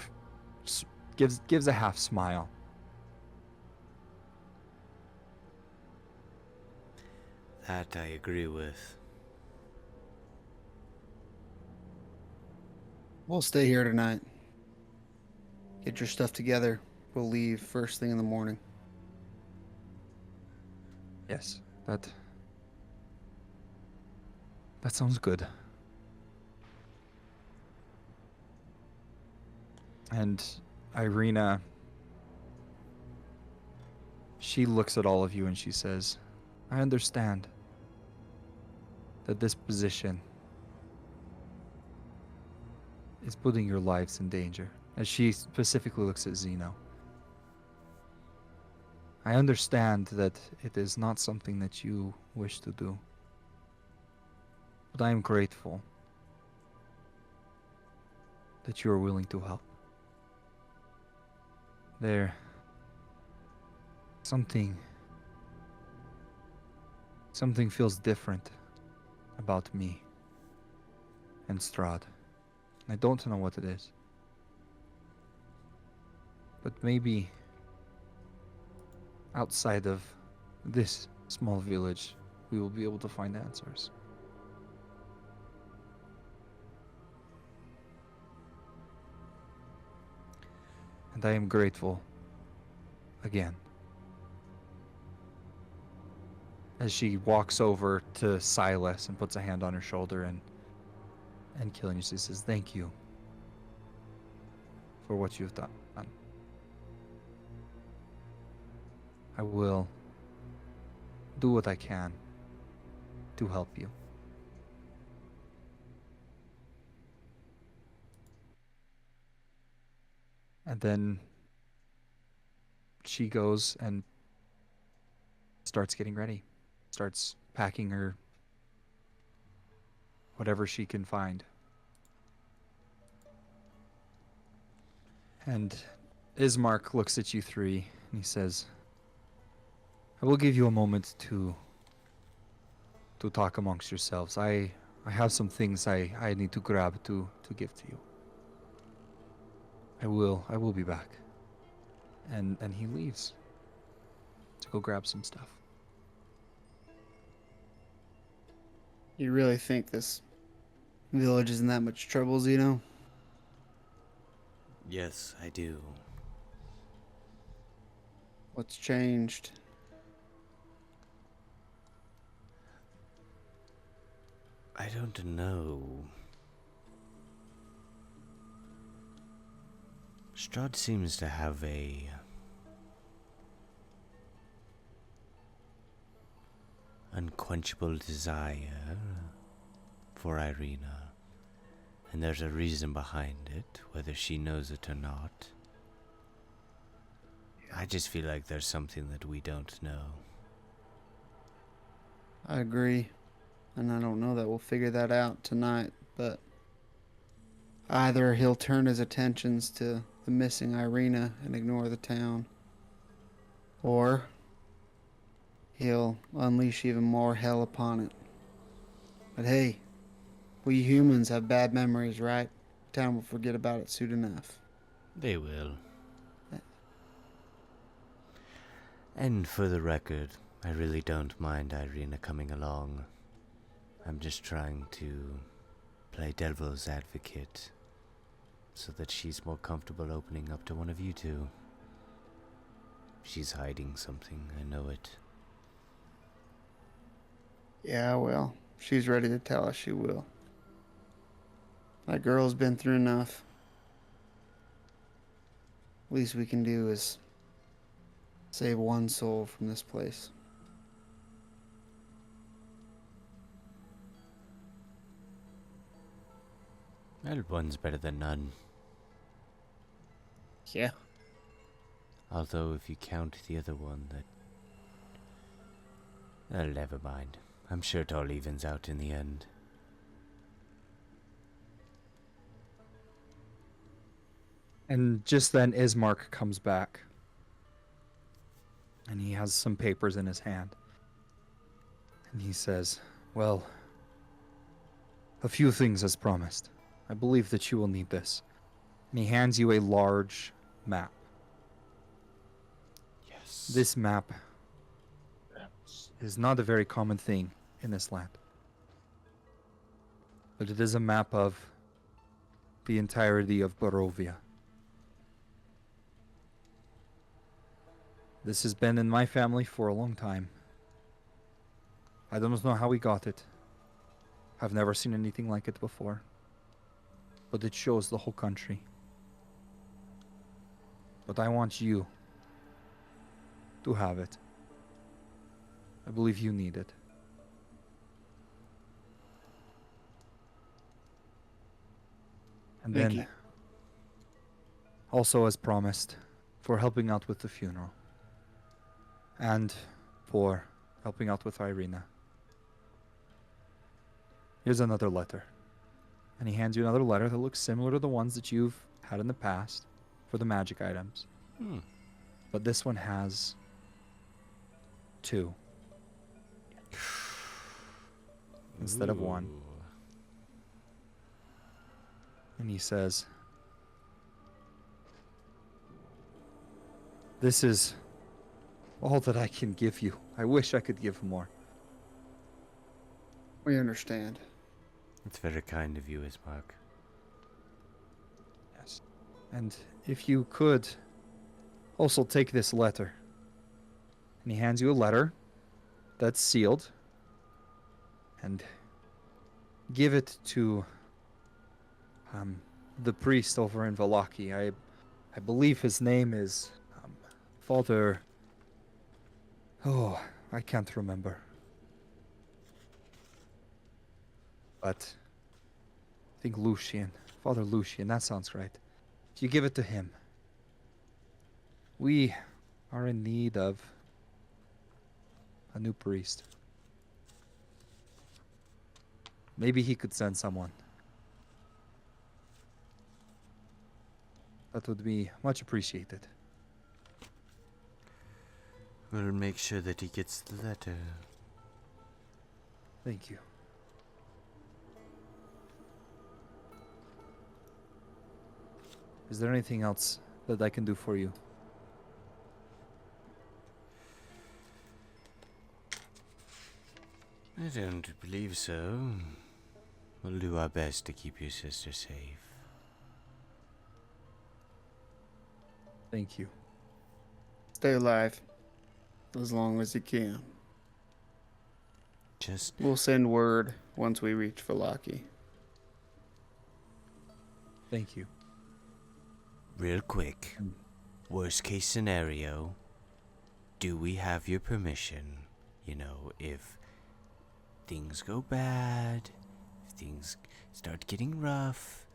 gives a half smile. That I agree with. We'll stay here tonight. Get your stuff together. We'll leave first thing in the morning. Yes, that sounds good. And Ireana, she looks at all of you and she says, I understand that this position is putting your lives in danger. As she specifically looks at Zeno. I understand that it is not something that you wish to do. But I am grateful that you are willing to help. Something feels different about me and Strahd. I don't know what it is. But maybe outside of this small village, we will be able to find answers. And I am grateful again. As she walks over to Silas and puts a hand on her shoulder and Killian, she says, "Thank you for what you've done. I will do what I can to help you." And then she goes and starts getting ready, starts packing her whatever she can find. And Ismark looks at you three and he says, "I will give you a moment to talk amongst yourselves. I have some things I need to grab to give to you. I will be back." And he leaves to go grab some stuff. You really think this village is in that much trouble, Zeno? Yes, I do. What's changed? I don't know. Strahd seems to have a unquenchable desire for Ireana, and there's a reason behind it, whether she knows it or not. I just feel like there's something that we don't know. I agree. And I don't know that we'll figure that out tonight, but either he'll turn his attentions to the missing Ireana and ignore the town, or he'll unleash even more hell upon it. But hey, we humans have bad memories, right? Town will forget about it soon enough. They will. And for the record, I really don't mind Ireana coming along. I'm just trying to play devil's advocate so that she's more comfortable opening up to one of you two. She's hiding something, I know it. Yeah, well, she's ready to tell us she will. That girl's been through enough. Least we can do is save one soul from this place. Well, one's better than none. Yeah. Although if you count the other one, well, never mind. I'm sure it all evens out in the end. And just then Ismark comes back. And he has some papers in his hand. And he says, "Well, a few things as promised. I believe that you will need this." And he hands you a large map. Yes. This map is not a very common thing in this land. But it is a map of the entirety of Barovia. This has been in my family for a long time. I don't know how we got it. I've never seen anything like it before. But it shows the whole country. But I want you to have it. I believe you need it. And Thank then, you. also as promised, for helping out with the funeral. And for helping out with Ireana. Here's another letter. And he hands you another letter that looks similar to the ones that you've had in the past for the magic items. But this one has 2 instead of 1. Ooh. And he says, "This is all that I can give you. I wish I could give more." We understand. It's very kind of you, Ismark. Yes. And if you could Also, take this letter. And he hands you a letter that's sealed. And give it to the priest over in Valaki. I believe his name is Father. Oh, I can't remember. But I think Lucian. Father Lucian, that sounds right. If you give it to him, we are in need of a new priest. Maybe he could send someone. That would be much appreciated. We'll make sure that he gets the letter. Thank you. Is there anything else that I can do for you? I don't believe so. We'll do our best to keep your sister safe. Thank you. Stay alive. As long as you can. Just We'll send word once we reach Valaki. Thank you. real quick. Worst case scenario, do we have your permission? You know, if things go bad, if things start getting rough,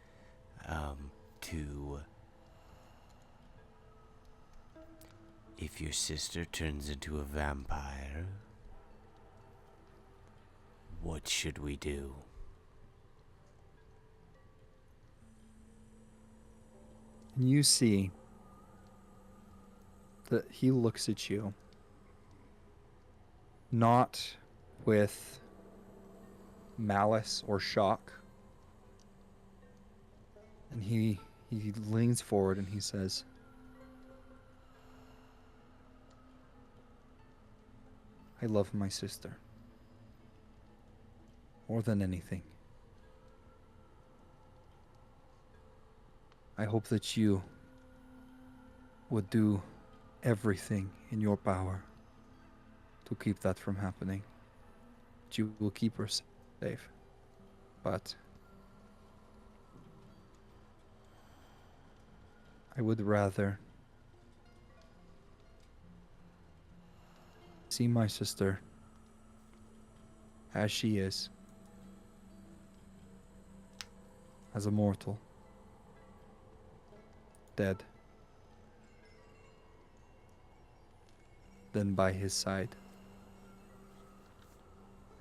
if your sister turns into a vampire, what should we do? And you see that he looks at you, not with malice or shock. And he leans forward and he says, I love my sister more than anything. I hope that you would do everything in your power to keep that from happening. That you will keep her safe. But I would rather see my sister as she is, as a mortal, dead, than by his side.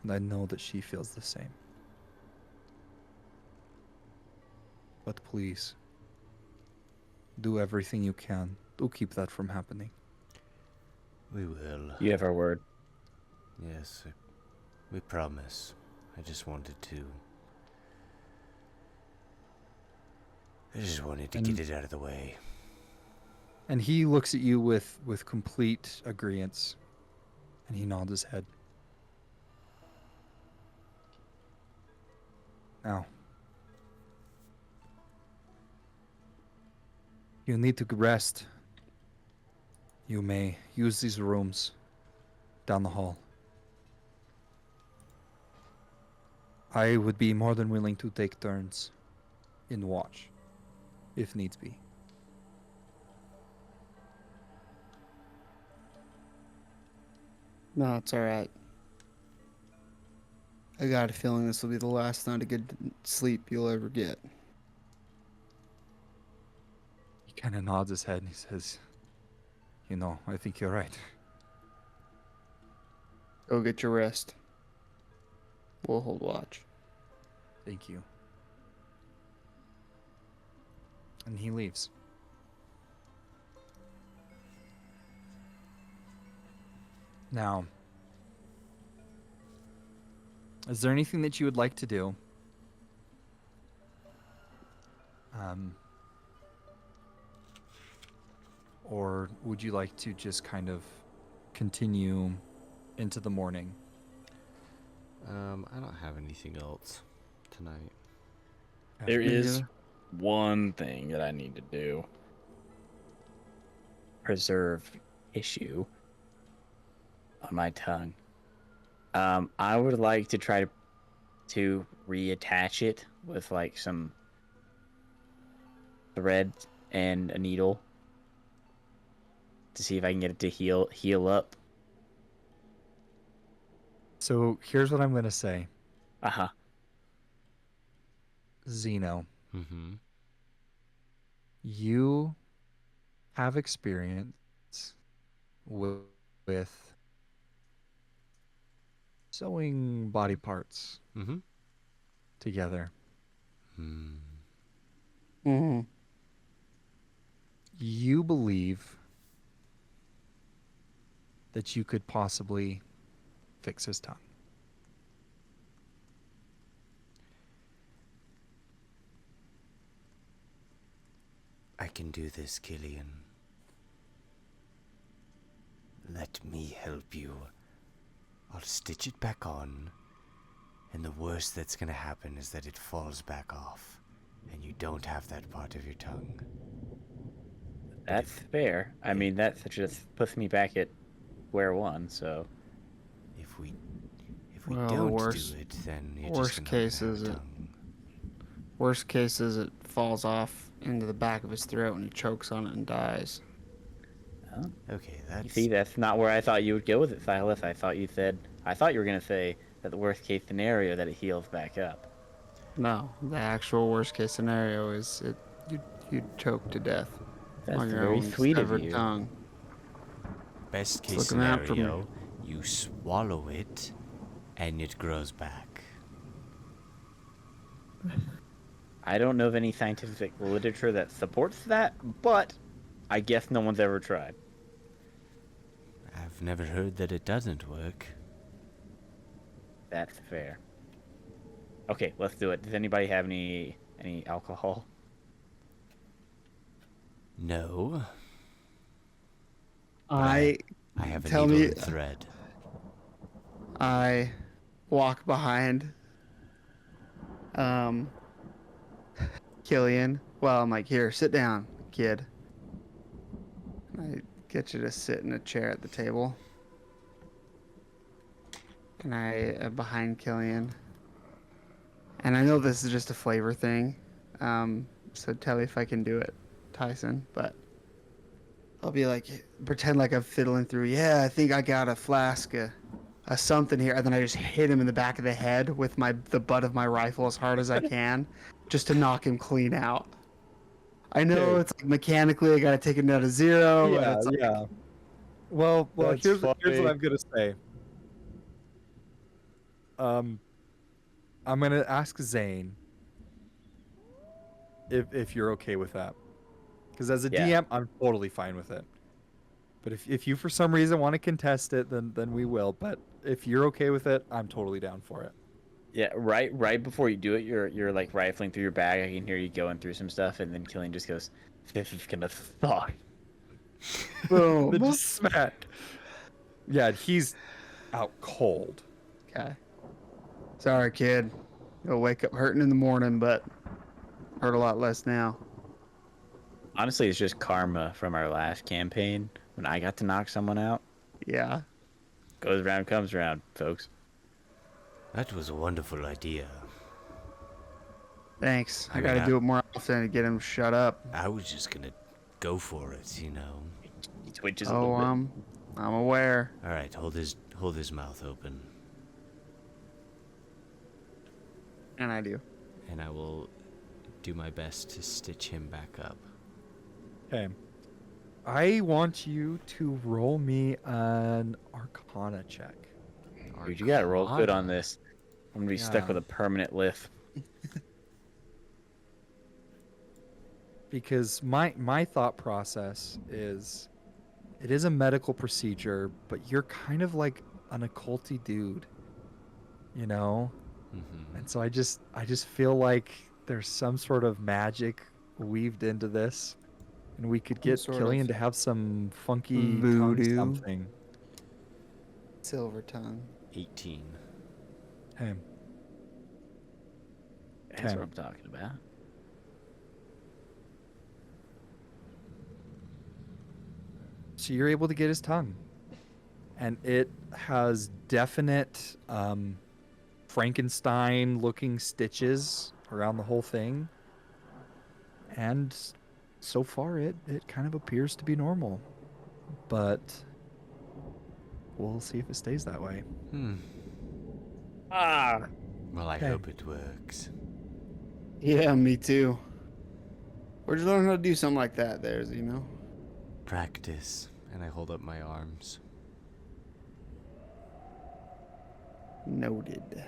And I know that she feels the same. But please, do everything you can to keep that from happening. We will. You have our word. Yes, we promise. I just wanted to get it out of the way. And he looks at you with complete agreeance, and he nods his head. Now, you need to rest. You may use these rooms down the hall. I would be more than willing to take turns in watch, if needs be. No, it's alright. I got a feeling this will be the last night of good sleep you'll ever get. He kind of nods his head and he says, you know, I think you're right. Go get your rest. We'll hold watch. Thank you. And he leaves. Now, is there anything that you would like to do? Or would you like to just kind of continue into the morning? I don't have anything else tonight. Yeah. There Me is neither. one thing that I need to do. preserve tissue on my tongue. I would like to try to reattach it with like some thread and a needle to see if I can get it to heal up. So here's what I'm going to say. Uh-huh. Zeno, Mm-hmm. you have experience with sewing body parts Mm-hmm. together. Mm. Mm-hmm. You believe that you could possibly fix his tongue. I can do this, Killian. Let me help you. I'll stitch it back on, and the worst that's gonna happen is that it falls back off, and you don't have that part of your tongue. That's fair. I mean, that just puts me back at square one, so... If we Well, don't worst- do it, then you're worst just gonna case have is a it- tongue. Worst case is it falls off into the back of his throat and he chokes on it and dies. Oh. Okay, You that's... see, that's not where I thought you would go with it, Silas. I thought you were gonna say that the worst case scenario that it heals back up. No, the actual worst case scenario is you choke to death That's on your very own sweet of severed you. tongue. Best case looking after me. scenario, you swallow it, and it grows back. I don't know of any scientific literature that supports that, but I guess no one's ever tried. I've never heard that it doesn't work. That's fair. Okay, let's do it. Does anybody have any alcohol? No, I I have a Tell needle me- and thread. I walk behind Killian. Well, I'm like, here, sit down, kid. I get you to sit in a chair at the table. And I behind Killian. And I know this is just a flavor thing. So tell me if I can do it, Tyson. But I'll be like, pretend like I'm fiddling through. Yeah, I think I got a flask of something here, and then I just hit him in the back of the head with the butt of my rifle as hard as I can, just to knock him clean out. I know Dude. it's like mechanically I gotta take him down to zero. and it's like, yeah. Well, That's here's what funny. I'm gonna say. I'm gonna ask Zane if you're okay with that, because as a Yeah. DM, I'm totally fine with it. But if you for some reason want to contest it, then we will. But if you're okay with it, I'm totally down for it. Yeah, right before you do it, you're like rifling through your bag. I can hear you going through some stuff, and then Killian just goes, "This is gonna suck." boom. Then just smack. Yeah, he's out cold. Okay. Sorry, kid. You'll wake up hurting in the morning, but hurt a lot less now. Honestly, it's just karma from our last campaign when I got to knock someone out. Yeah. Goes around, comes around, folks. That was a wonderful idea. Thanks. I I mean, gotta I- do it more often to get him to shut up. I was just gonna go for it, you know. He twitches a Oh, little bit. I'm aware. All right, hold his mouth open, And I do. and I will do my best to stitch him back up. Okay. I want you to roll me an Arcana check. Dude, you gotta roll good on this. I'm gonna be stuck Yeah. with a permanent lisp. Because my thought process is, it is a medical procedure, but you're kind of like an occulty dude, you know? Mm-hmm. And so I just feel like there's some sort of magic weaved into this, and we could get sort Killian of to have some funky tongue voodoo. something. Silver tongue. 18. Hey, That's Okay. what I'm talking about. So you're able to get his tongue. And it has definite Frankenstein-looking stitches around the whole thing. And so far, it kind of appears to be normal. But we'll see if it stays that way. Ah. Well, I Okay. hope it works. Yeah, me too. Where'd you learn how to do something like that there, Zeno? Practice. And I hold up my arms. Noted.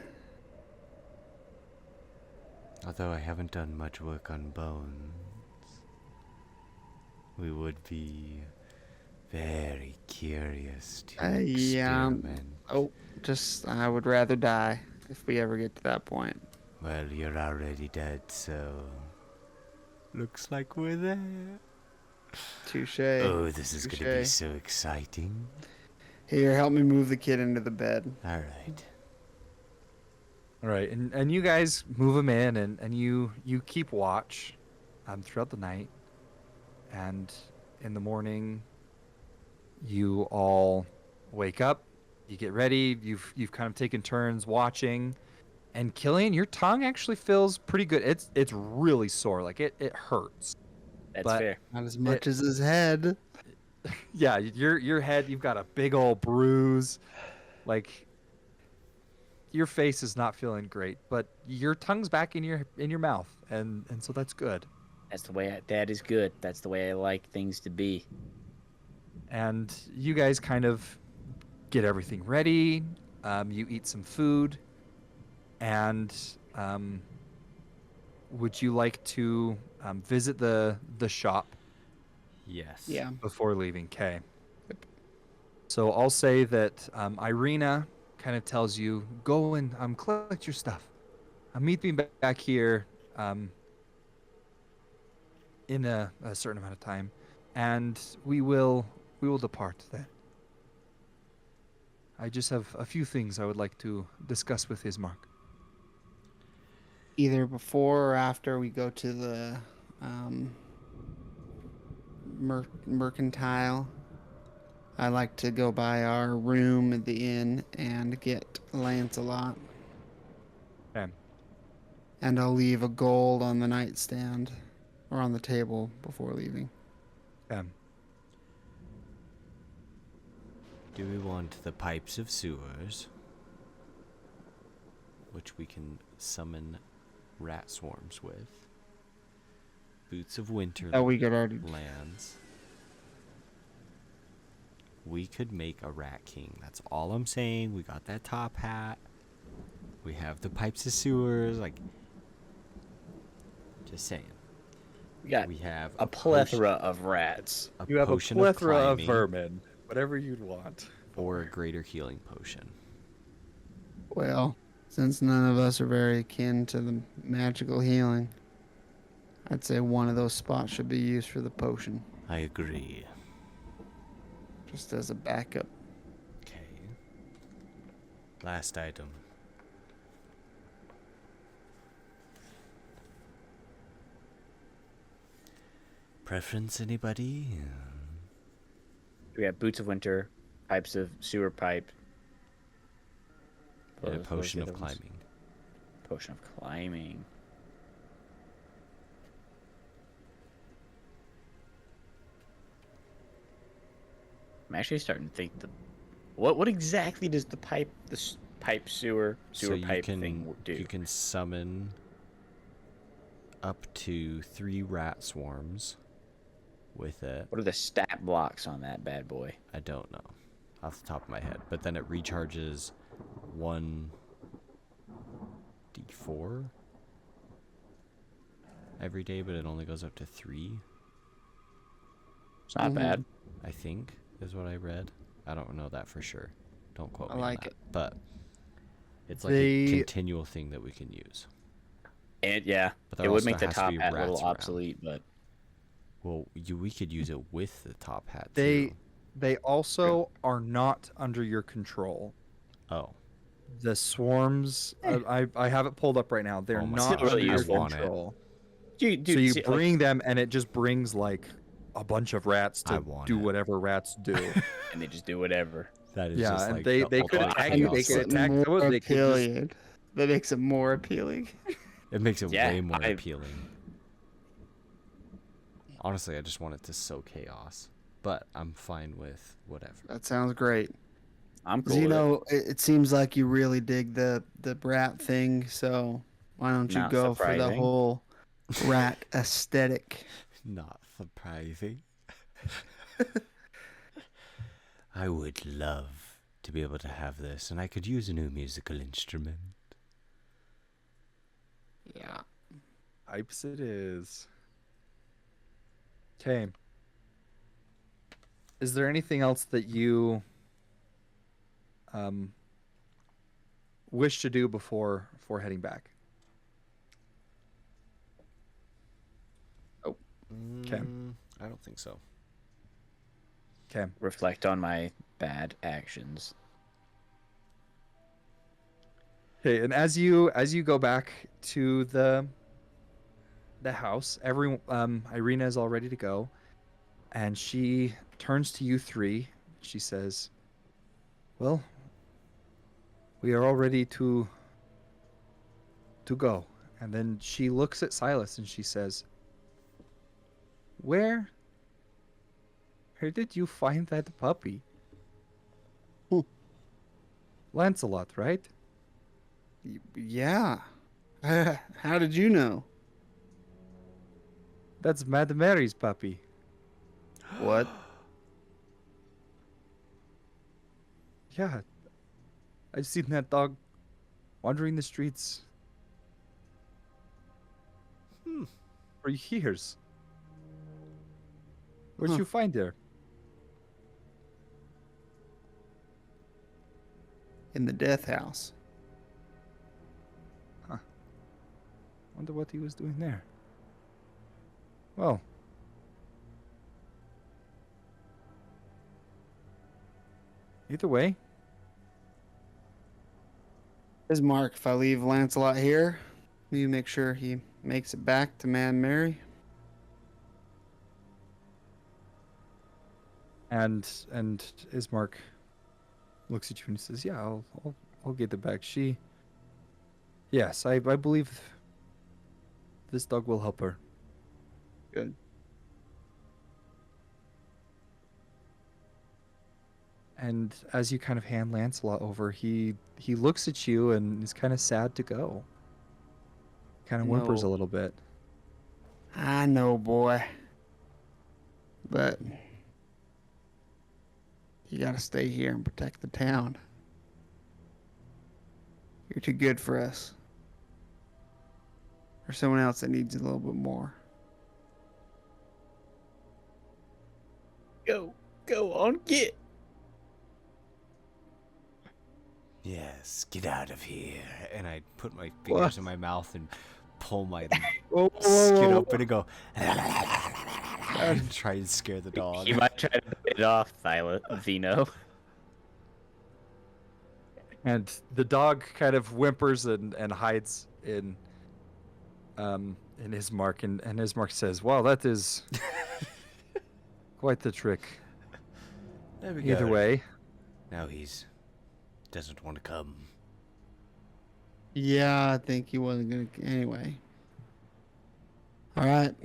Although I haven't done much work on bones, we would be very curious to Yeah. experiment. Oh, I would rather die if we ever get to that point. Well, you're already dead, so looks like we're there. Touche. Oh, this is gonna be touche. so exciting. Here, help me move the kid into the bed. All right. All right, and you guys move him in, and you keep watch throughout the night, and in the morning, you all wake up, you get ready, you've kind of taken turns watching, and Killian, your tongue actually feels pretty good. It's really sore, like it hurts. That's But- fair. Not as much as his head. Yeah, your head, you've got a big old bruise, like your face is not feeling great, but your tongue's back in your mouth, and so that's good. That's the way. That is good. That's the way I like things to be. And you guys kind of get everything ready. You eat some food, and would you like to visit the shop Yes. Yeah. before leaving? Okay. So I'll say that Ireana kind of tells you, go and collect your stuff. Meet me back here in a certain amount of time, and we will depart then. I just have a few things I would like to discuss with his mark. Either before or after we go to the mercantile. I like to go by our room at the inn and get Lancelot. Okay. And I'll leave a gold on the nightstand or on the table before leaving. Okay. Do we want the pipes of sewers, which we can summon rat swarms with? Boots of winter Oh, we could already. lands. We could make a rat king. That's all I'm saying. We got that top hat. We have the pipes of sewers. Like, just saying. We got We have a plethora of rats. You have a potion plethora of climbing, vermin. Whatever you'd want. or a greater healing potion. Well, since none of us are very akin to the magical healing, I'd say one of those spots should be used for the potion, I agree. just as a backup. Okay. Last item. Preference, anybody? We have boots of winter, pipes of sewer pipe. And a What was potion the of other ones? climbing. Potion of climbing. I'm actually starting to think what exactly does the pipe sewer So you pipe can thing do? you can summon up to 3 rat swarms with it. What are the stat blocks on that bad boy? I don't know off the top of my head, but then it recharges 1d4 every day, but it only goes up to 3. It's not Mhm. bad. I think is what I read. I don't know that for sure. Don't quote I me like on that. it. But it's like They- a continual thing that we can use. And yeah, But it there would also make the has to top be hat a little rats around. obsolete, but Well, we could use it with the top hat They too. they also are not under your control. Oh, The swarms, I have it pulled up right now. They're Oh my not gosh, under I your want it. control. dude, So you see, like, bring them, and it just brings like a bunch of rats I to want do it. whatever rats do. And they just do whatever. That is Yeah, just and like they the could ultimate attack you, you. chaos. They could Makes it attack more someone. They could just appealing. That makes it more appealing. It makes it Yeah, way more I- appealing. Honestly, I just want it to sow chaos, but I'm fine with whatever. That sounds great. I'm 'Cause, cool. you with it. know, it seems like you really dig the rat thing. So why don't you Not go for the surprising. whole rat aesthetic? Not surprising. I would love to be able to have this, and I could use a new musical instrument. Yeah. Pipes it is. Okay. Is there anything else that you wish to do before heading back? Okay. I don't think so. Okay. Reflect on my bad actions. Okay, and as you go back to the house, Ireana is all ready to go, and she turns to you three. She says, "Well, we are all ready to go." And then she looks at Silas and she says, Where did you find that puppy?" Lancelot, right? Yeah. How did you know? That's Mad Mary's puppy. What? Yeah. I've seen that dog wandering the streets for years. Where'd Huh. you find her? In the death house. Wonder what he was doing there. Well. Either way, Mark, if I leave Lancelot here, will you make sure he makes it back to Man Mary? and Ismark looks at you and says, "Yeah, I'll get it back." Yes, I believe this dog will help her. Good. And as you kind of hand Lancelot over, he looks at you and is kind of sad to go. Kind of whimpers a No. little bit. I know, boy. But you gotta stay here and protect the town. You're too good for us. There's someone else that needs you a little bit more. Go on, get. Yes, get out of here. And I put my fingers in my mouth and pull my Whoa, skin open and go and try and scare the dog. You might try to bite it off, Vino. And the dog kind of whimpers and hides in Ismark, and Ismark says, "Wow, that is quite the trick." There we Either go. way, Now doesn't want to come. Yeah, I think he wasn't gonna. Anyway. All right.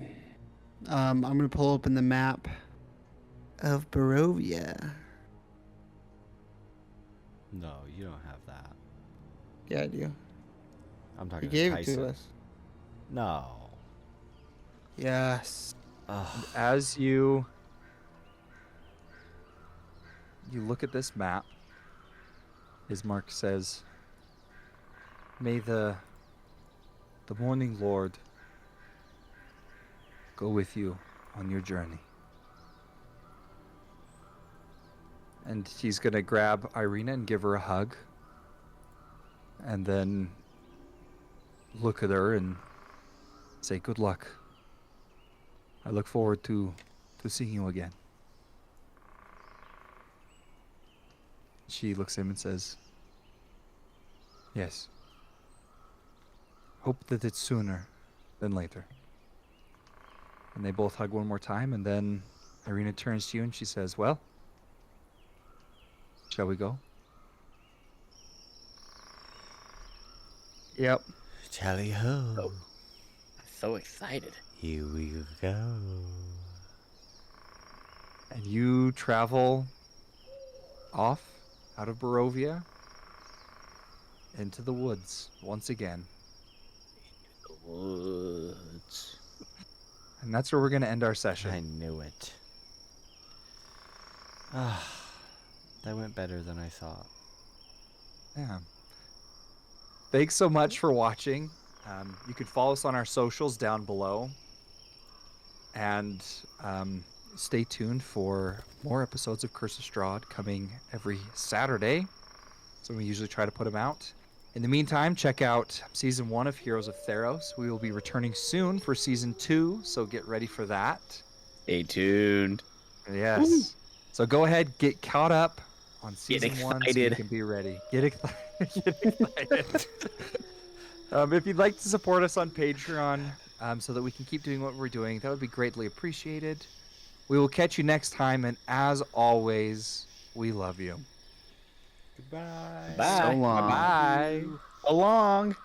I'm gonna pull open the map of Barovia. No, you don't have that. Yeah, I do. I'm He talking gave to it Tyson. to us. No. Yes. Ugh. as you look at this map, Ismark says, "May the Morning Lord go with you on your journey." And he's gonna grab Ireana and give her a hug, and then look at her and say, "Good luck. I look forward to seeing you again." She looks at him and says, "Yes. Hope that it's sooner than later." And they both hug one more time, and then Ireana turns to you and she says, well, shall we go? Yep. Tally ho. Oh. I'm so excited. Here we go. And you travel off out of Barovia into the woods once again. The woods. And that's where we're going to end our I session. knew it. Ah, that went better than I thought. Yeah. Thanks so much for watching. You can follow us on our socials down below. And stay tuned for more episodes of Curse of Strahd coming every Saturday. So we usually try to put them out. In the meantime, check out Season 1 of Heroes of Theros. We will be returning soon for Season 2, so get ready for that. Stay tuned. Yes. Woo. So go ahead, get caught up on Season 1 so you excited. can be ready. Get excited. Get excited. If you'd like to support us on Patreon so that we can keep doing what we're doing, that would be greatly appreciated. We will catch you next time, and as always, we love you. Goodbye. Bye. So long. Bye. Along.